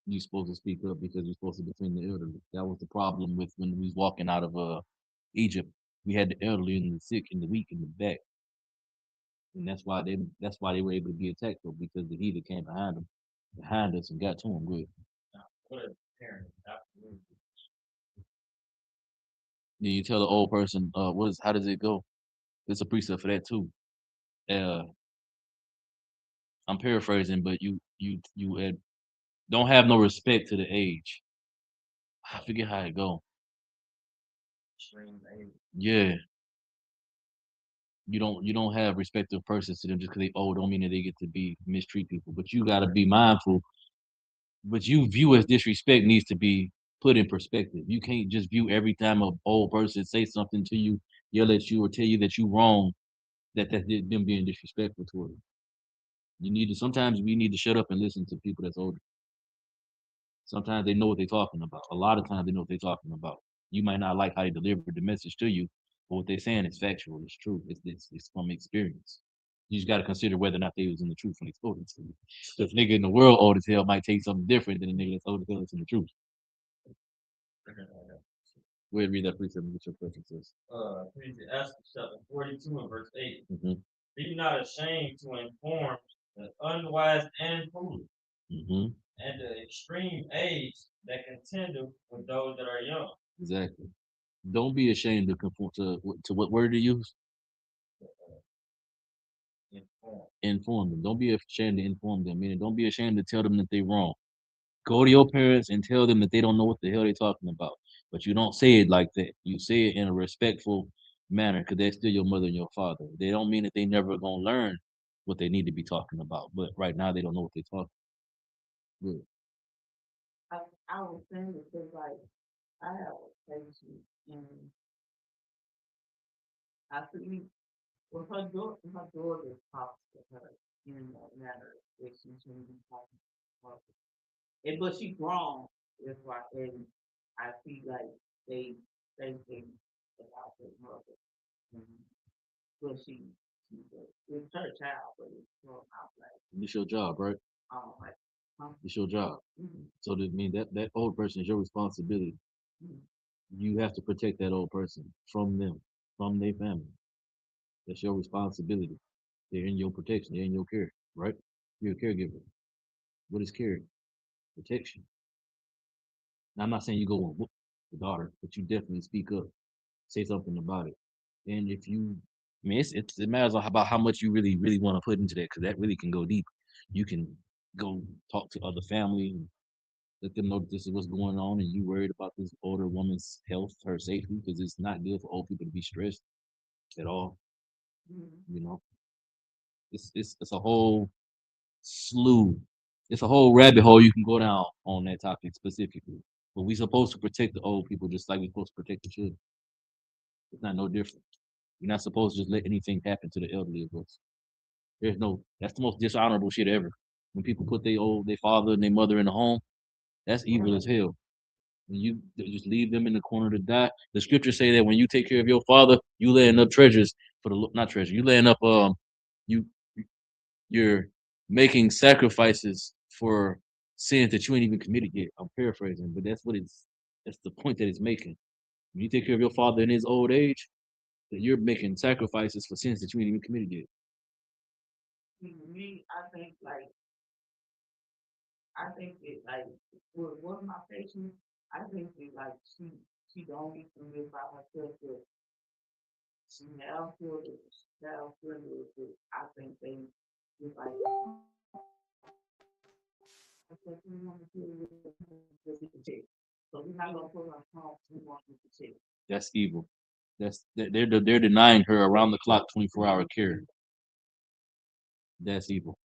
Speaker 4: You're supposed to speak up because you're supposed to defend the elderly. That was the problem with when we was walking out of Egypt. We had the elderly and the sick and the weak in the back. And that's why they were able to be attacked though, because the heathen came behind us and got to them good.
Speaker 8: What a parent, absolutely.
Speaker 4: Then you tell the old person, how does it go? There's a precept for that too. Uh, I'm paraphrasing, but you don't have no respect to the age. I forget how it go.
Speaker 8: Extreme age.
Speaker 4: Yeah, you don't have respect of persons to them just because they old don't mean that they get to be mistreat people. But you gotta be mindful. What you view as disrespect needs to be put in perspective. You can't just view every time a old person say something to you, yell at you, or tell you that you wrong, that's them being disrespectful toward you. Sometimes we need to shut up and listen to people that's older. Sometimes they know what they're talking about. A lot of times they know what they're talking about. You might not like how they delivered the message to you, but what they're saying is factual. It's true. It's from experience. You just got to consider whether or not they was in the truth when they spoke it to you. Because nigga in the world old as hell might take something different than a nigga that's old as hell that's in the truth. Go ahead and read that precept and get your question, sis.
Speaker 8: Ecclesiastes chapter 42 and verse 8.
Speaker 4: Mm-hmm.
Speaker 8: Be not ashamed to inform the unwise and foolish,
Speaker 4: Mm-hmm.
Speaker 8: and the extreme age that contendeth with those that are young.
Speaker 4: Exactly. Don't be ashamed to conform to what word to use.
Speaker 8: Inform.
Speaker 4: Inform them. Don't be ashamed to inform them. Meaning, don't be ashamed to tell them that they're wrong. Go to your parents and tell them that they don't know what the hell they're talking about. But you don't say it like that. You say it in a respectful manner because they're still your mother and your father. They don't mean that they never gonna learn what they need to be talking about. But right now they don't know what they're talking. Good.
Speaker 6: I was saying because like I have a patient and I think well her daughter talks to her in that matter that she shouldn't be talking to her. And but she grown is why and I see like they say things about their mother. And, but it's her child, but it's grown out like
Speaker 4: It's your job, right?
Speaker 6: like
Speaker 4: It's your job.
Speaker 6: mm-hmm,
Speaker 4: So that mean that old person is your responsibility.
Speaker 6: mm-hmm.
Speaker 4: You have to protect that old person from them, from their family. That's your responsibility. They're in your protection. They're in your care, right? You're a caregiver. What is care? Protection. Now, I'm not saying you go and whoop the daughter, but you definitely speak up, say something about it. And if you, I mean, it matters about how much you really, really want to put into that, because that really can go deep. You can go talk to other family and let them know that this is what's going on, and you worried about this older woman's health, her safety, because it's not good for old people to be stressed at all. You know, it's a whole slew. It's a whole rabbit hole you can go down on that topic specifically. But we supposed to protect the old people just like we're supposed to protect the children. It's not no different. You're not supposed to just let anything happen to the elderly of us. That's the most dishonorable shit ever. When people put their father and their mother in the home, that's evil as hell. When you just leave them in the corner to die. The scriptures say that when you take care of your father, you laying up treasures for the not treasure. You laying up you you're making sacrifices for sins that you ain't even committed yet. I'm paraphrasing, but that's the point that it's making. When you take care of your father in his old age, that you're making sacrifices for sins that you ain't even committed yet.
Speaker 6: Me, I think it like with one of my patients, I think it like she don't need to live by herself, but she now feel it, now feel it. I think they just like I said, we want to deal with the check. So we're not gonna put our home, we want to check.
Speaker 4: That's evil. They're denying her around the clock 24-hour care. That's evil.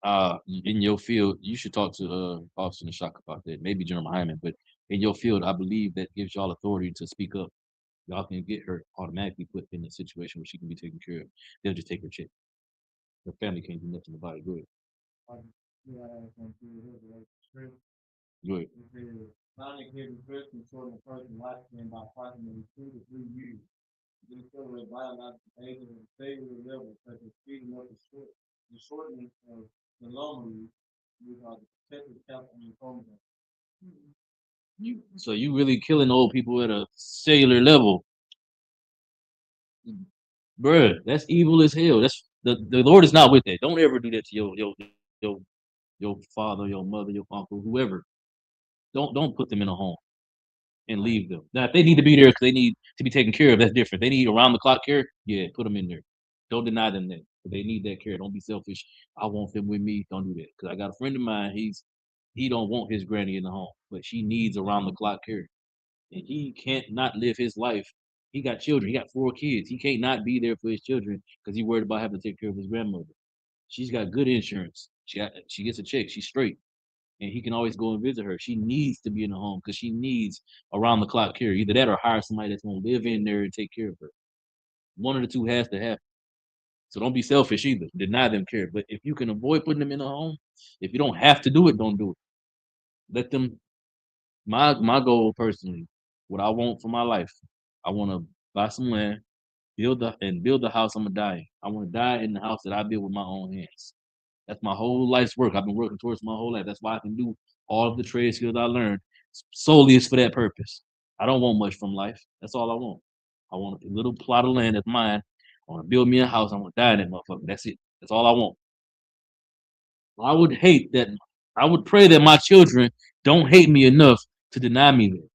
Speaker 4: In your field, you should talk to Officer Nashak about that. Maybe General Hyman, but in your field, I believe that gives y'all authority to speak up. Y'all can get her automatically put in a situation where she can be taken care of. They'll just take her check. Her family can't do nothing about it. Go ahead.
Speaker 7: Yeah, I was going through here, like, script.
Speaker 4: Go ahead.
Speaker 7: It says, chronic heavy risk can shorten a person's lifespan by approximately 2 to 3 years. This accelerate biological aging and cellular levels such as speeding up the shortening of telomeres, which are the protective calcium chromosomes.
Speaker 4: So you really killing old people at a cellular level, bruh. That's evil as hell. That's the Lord is not with that. Don't ever do that to your your father, your mother, your uncle, whoever. Don't put them in a home and leave them. Now, if they need to be there because they need to be taken care of, that's different. They need around the clock care. Yeah, put them in there. Don't deny them that. But they need that care. Don't be selfish. I want them with me. Don't do that. Because I got a friend of mine. He don't want his granny in the home, but she needs around the clock care, and he can't not live his life. He got children. He got 4 kids. He can't not be there for his children because he worried about having to take care of his grandmother. She's got good insurance. She gets a check. She's straight, and he can always go and visit her. She needs to be in the home because she needs around the clock care. Either that or hire somebody that's gonna live in there and take care of her. One of the two has to happen. So don't be selfish either. Deny them care. But if you can avoid putting them in a home, if you don't have to do it, don't do it. Let them. My goal personally, what I want for my life, I want to buy some land, build the house I'm gonna die in. I want to die in the house that I built with my own hands. That's my whole life's work. I've been working towards my whole life. That's why I can do all of the trade skills I learned solely is for that purpose. I don't want much from life. That's all I want. I want a little plot of land that's mine. I want to build me a house. I want to die in that motherfucker. That's it. That's all I want. I would hate that. I would pray that my children don't hate me enough to deny me that.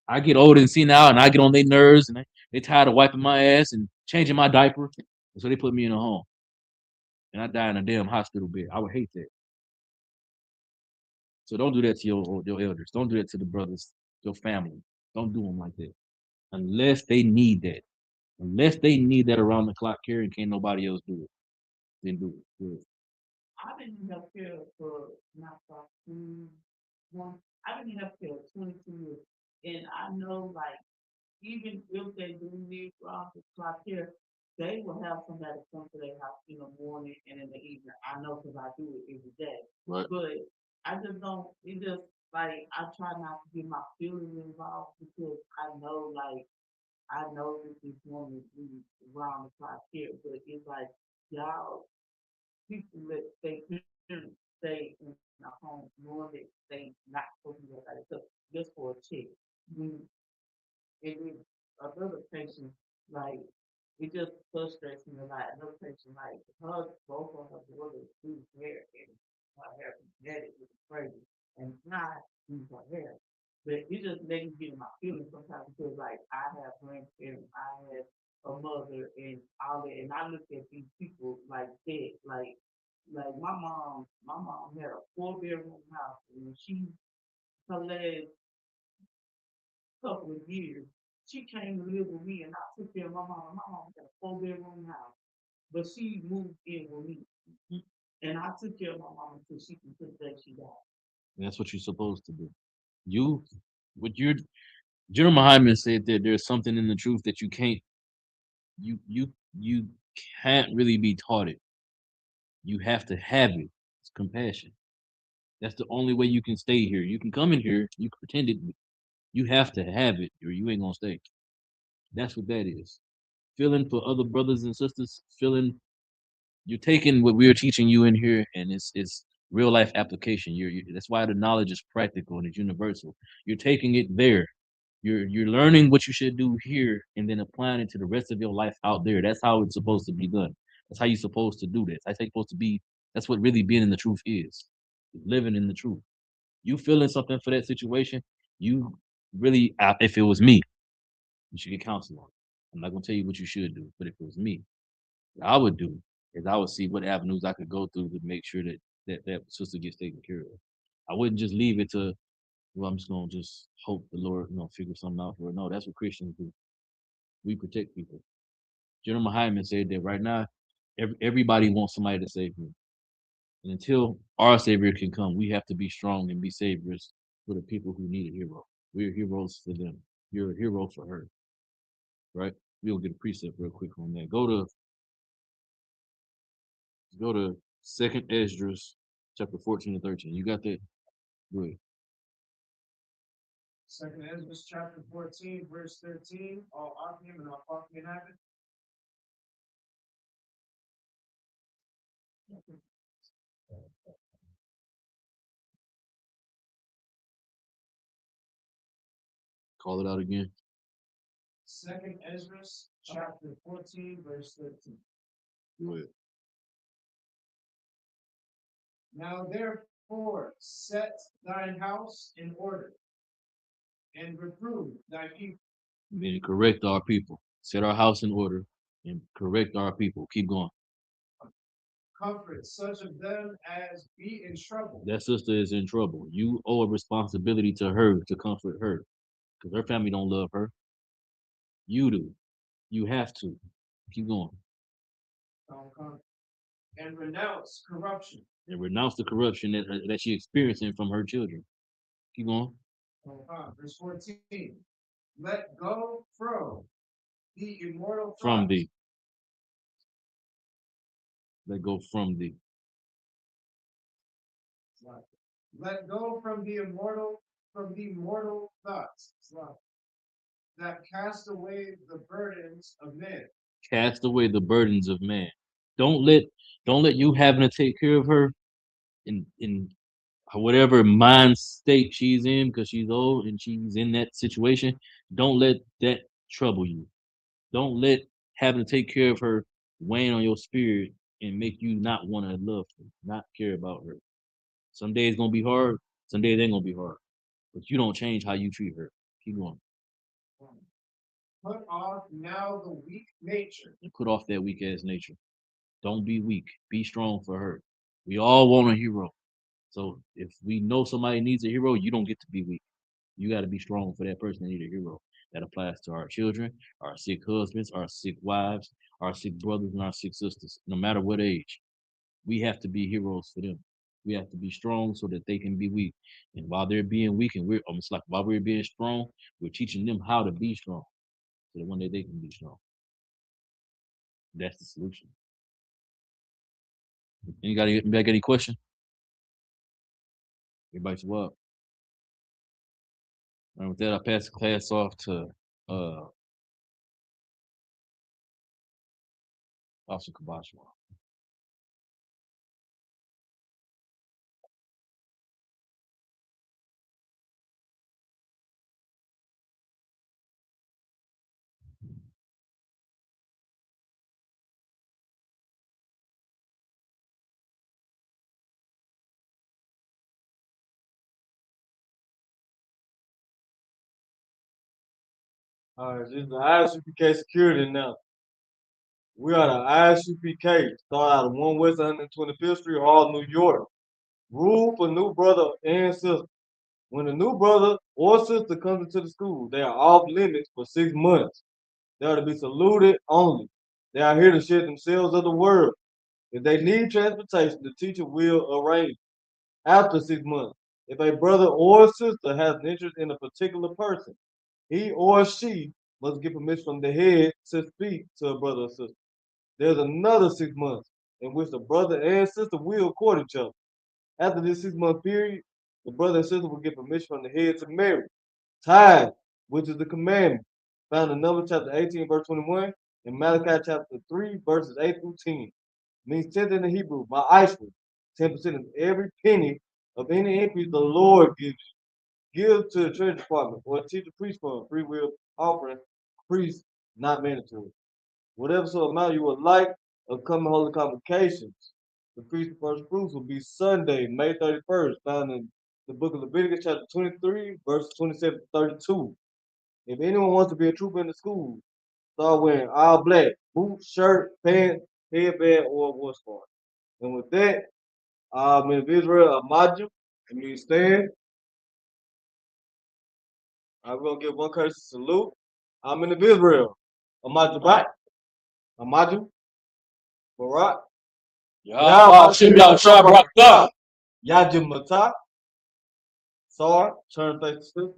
Speaker 4: I get old and senile and I get on their nerves and they tired of wiping my ass and changing my diaper. And so they put me in a home. And I die in a damn hospital bed. I would hate that. So don't do that to your elders. Don't do that to the brothers, your family. Don't do them like that. Unless they need that. Unless they need that around the clock care and can't nobody else do it. Then do it. Do it.
Speaker 6: I've been in healthcare for not about 21. I've been in healthcare 22 years, and I know like even if they do need around the clock care, they will have somebody come to their house in the morning and in the evening. I know because I do it every day.
Speaker 4: Right.
Speaker 6: But I just don't. It just like I try not to get my feelings involved because I know that this woman is around the clock care, but it's like y'all people that stay in a home knowing that they not supposed to be like that just for a check. Mm, and then another patient, like it just frustrates me a lot. Another patient, like her both of her daughters do hair and her hair is netted, which is crazy. And not do her hair. But it just makes me get in my feelings sometimes because like I have grandparents, I have a mother and all that and I look at these people like that, like my mom had a 4 bedroom house and her last couple of years, she came to live with me and I took care of my mom. My mom had a 4 bedroom house, but she moved in with me. And I took care of my mom until she can put that she died.
Speaker 4: And that's what you're supposed to do. You, what you're, General Muhammad said that there's something in the truth that you can't really be taught it. You have to have it. It's compassion. That's the only way you can stay here. You can come in here, you can pretend it. You have to have it, or you ain't gonna stay. That's what that is. Feeling for other brothers and sisters, feeling you're taking what we're teaching you in here, and it's real life application. That's why the knowledge is practical and it's universal. You're taking it there. You're learning what you should do here, and then applying it to the rest of your life out there. That's how it's supposed to be done. That's how you're supposed to do this. That's how you're supposed to be. That's what really being in the truth is. Living in the truth. You feeling something for that situation, you really, if it was me, you should get counsel on it. I'm not gonna tell you what you should do, but if it was me, what I would do is I would see what avenues I could go through to make sure that sister gets taken care of. I wouldn't just leave it to, well, I'm just gonna just hope the Lord, figure something out for her. No, that's what Christians do. We protect people. General Muhammad said that right now, everybody wants somebody to save them. And until our Savior can come, we have to be strong and be saviors for the people who need a hero. We're heroes for them. You're a hero for her, right? We'll get a precept real quick on that. Go to Second Esdras, chapter 14 and 13. You got that? Go ahead.
Speaker 5: Second Ezra chapter 14, verse 13. All Akim and all Akim have it.
Speaker 4: Call it out again.
Speaker 5: Second Ezra chapter 14, verse 13.
Speaker 4: Go ahead.
Speaker 5: Now therefore set thine house in order, and reprove thy people.
Speaker 4: Then correct our people. Set our house in order and correct our people. Keep going.
Speaker 5: Comfort such of them as be in trouble.
Speaker 4: That sister is in trouble. You owe a responsibility to her to comfort her, because her family don't love her. You do. You have to. Keep going.
Speaker 5: And renounce corruption.
Speaker 4: And renounce the corruption that she's experiencing from her children. Keep going.
Speaker 5: Verse 14. Let go from the immortal
Speaker 4: From
Speaker 5: thoughts.
Speaker 4: thee. Let go from thee.
Speaker 5: Let go from the mortal thoughts that cast away the burdens of men.
Speaker 4: Cast away the burdens of man. Don't let you having to take care of her in whatever mind state she's in, because she's old and she's in that situation. Don't let that trouble you. Don't let having to take care of her weighing on your spirit and make you not want to love her, not care about her. Some days gonna be hard, some days ain't gonna be hard. But you don't change how you treat her. Keep going.
Speaker 5: Put off now the weak nature.
Speaker 4: And put off that weak ass nature. Don't be weak. Be strong for her. We all want a hero. So if we know somebody needs a hero, you don't get to be weak. You got to be strong for that person that need a hero. That applies to our children, our sick husbands, our sick wives, our sick brothers, and our sick sisters, no matter what age. We have to be heroes for them. We have to be strong so that they can be weak. And while they're being weak, and we're almost like while we're being strong, we're teaching them how to be strong so that one day they can be strong. That's the solution. Anybody got any question? Everybody's well. And with that, I pass the class off to Officer Kabashwa.
Speaker 7: All right, this is the ISUPK security now. We are the ISUPK, start out of 1 West 125th Street, Hall, New York. Rule for new brother and sister. When a new brother or sister comes into the school, they are off limits for 6 months. They are to be saluted only. They are here to share themselves of the word. If they need transportation, the teacher will arrange. After 6 months, If a brother or sister has an interest in a particular person, he or she must get permission from the head to speak to a brother or sister. There's another 6 months in which the brother and sister will court each other. After this 6-month period, the brother and sister will get permission from the head to marry. Tithe, which is the commandment, found in Numbers chapter 18, verse 21, and Malachi chapter 3, verses 8 through 10. Means 10th in the Hebrew, ma'ashra, 10% of every penny of any increase the Lord gives you. Give to the treasury department or teach the priest fund, free will offering, priest, not mandatory. Whatever sort of amount you would like of coming holy convocations. The feast of first fruits will be Sunday, May 31st, found in the book of Leviticus, chapter 23, verses 27 to 32. If anyone wants to be a trooper in the school, start wearing all black, boots, shirt, pants, headband, or war scarf. And with that, men of Israel, Amaju, it means stand. We're going to give one courtesy salute. Men of Israel, Amaju Bat, Amaju, Barak, Yajim Mata, Sar, turn face to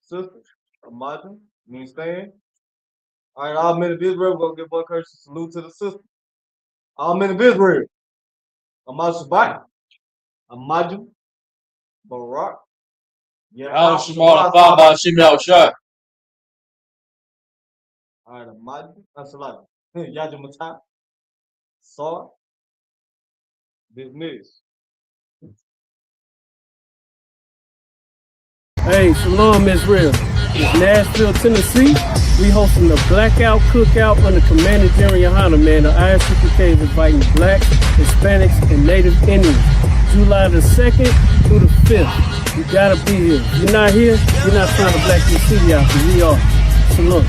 Speaker 7: sister, Amaju, means stand. All right, all men of Israel, we're going to give one courtesy salute to the sister. All men of Israel, Amaju Bat, Amaju, Barak, all right, Amaju, that's a lot. Yajim Mata, Sar, dismiss.
Speaker 1: Hey, Shalom Israel. It's Nashville, Tennessee. We hosting the Blackout Cookout under Commander General Yohana, man. The ISUPK is inviting Blacks, Hispanics, and Native Indians. July the 2nd through the 5th. You gotta be here. If you're not here, you're not trying to black your city out, because we are. Shalom.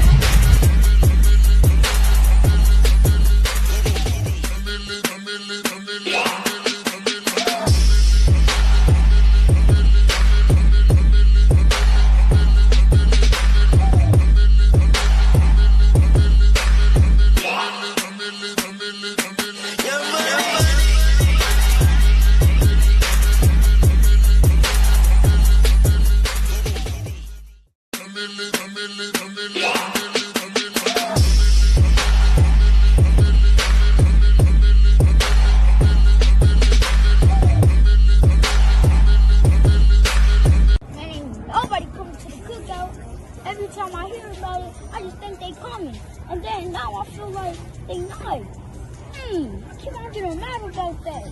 Speaker 2: Every time I hear about it, I just think they coming. And then now I feel like they not. I keep on getting mad about that.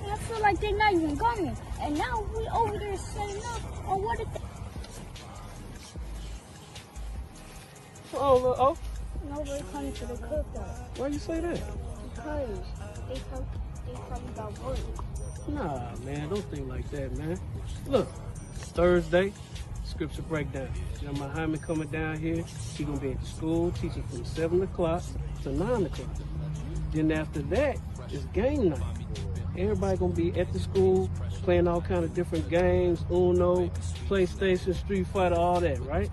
Speaker 2: And I feel like they not even coming. And now we over there setting up on what it
Speaker 1: Oh,
Speaker 2: nobody coming to the cookout.
Speaker 1: why you say that?
Speaker 2: Because they talking about work.
Speaker 1: Nah, man, don't think like that, man. Look, it's Thursday, scripture breakdown. You know, my Hyman coming down here. He gonna be at the school teaching from 7 o'clock to 9 o'clock. Then after that, it's game night. Everybody gonna be at the school playing all kind of different games, Uno, PlayStation, Street Fighter, all that, right?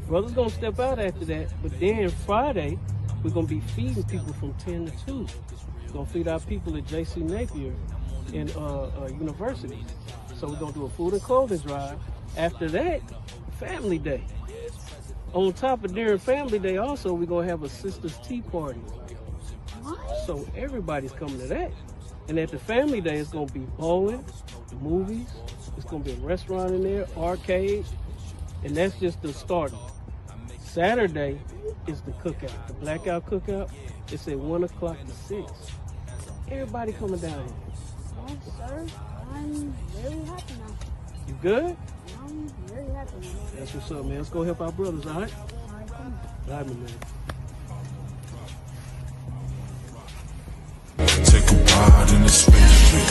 Speaker 1: Brother's gonna step out after that, but then Friday, we're gonna be feeding people from 10 to 2. We're gonna feed our people at J.C. Napier in university. So we're gonna do a food and clothing drive. After that, family day. On top of during family day, also we're gonna have a sisters tea party. So everybody's coming to that. And at the family day, it's gonna be bowling, movies. It's gonna be a restaurant in there, arcade, and that's just the start. Saturday is the cookout, the blackout cookout. It's at 1 o'clock to 6. Everybody coming down here.
Speaker 2: Oh, sir, I'm very happy now.
Speaker 1: You good?
Speaker 2: I'm very happy now.
Speaker 1: That's what's up, man. Let's go help our brothers, all right?
Speaker 2: All right, come on.
Speaker 1: All right, my man.
Speaker 3: Take a ride in the spaceship.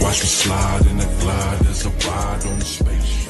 Speaker 3: Watch me slide in the glide. There's a ride on the spaceship.